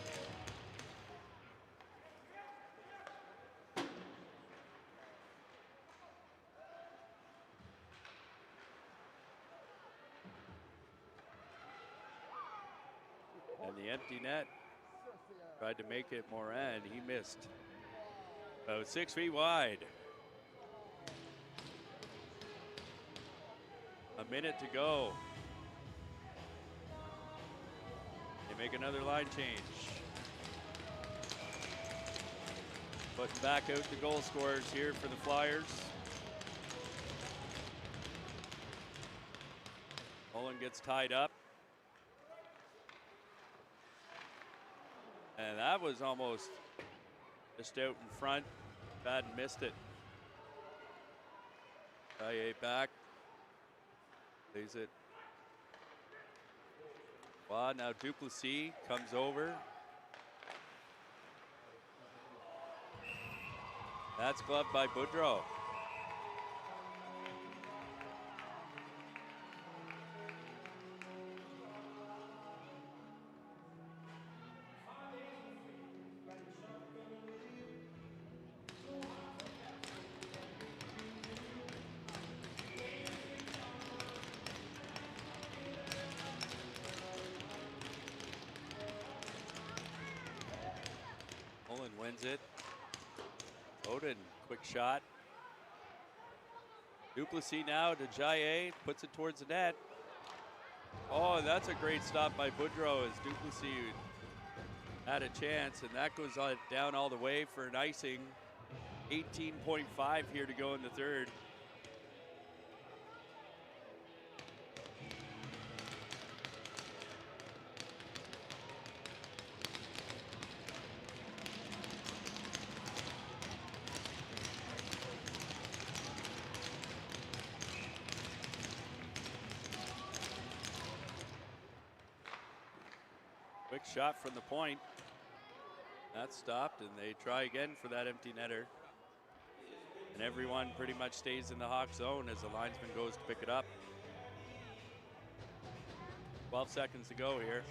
[SPEAKER 2] And the empty net. Tried to make it Morin. He missed. About 6 feet wide. A minute to go. They make another line change. Putting back out the goal scorers here for the Flyers. Nolan gets tied up. And that was almost Just out in front. Bad and missed it. Dieppe back. Plays it. Wow, now Duplessis comes over. That's gloved by Boudreau. Nolan wins it. Odin, quick shot. Duplessis now to Jaye, puts it towards the net. Oh, that's a great stop by Boudreau as Duplessis had a chance, and that goes on down all the way for an icing. 18.5 here to go in the third. Quick shot from the point. That stopped, and they try again for that empty netter. And everyone pretty much stays in the Hawk zone as the linesman goes to pick it up. 12 seconds to go here.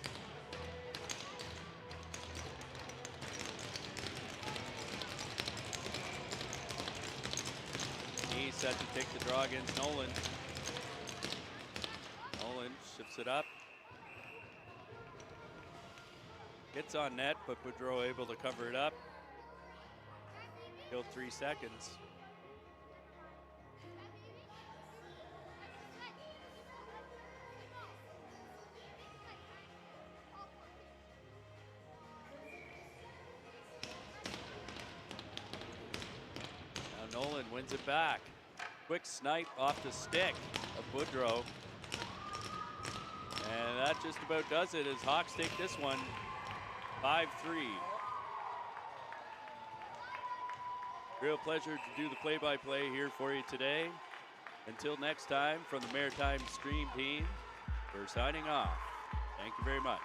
[SPEAKER 2] He's set to take the draw against Nolan. Nolan shifts it up. Gets on net, but Boudreau able to cover it up. Still 3 seconds. Now Nolan wins it back. Quick snipe off the stick of Boudreau. And that just about does it as Hawks take this one 5-3. Real pleasure to do the play-by-play here for you today. Until next time, from the Maritime Stream team, we're signing off. Thank you very much.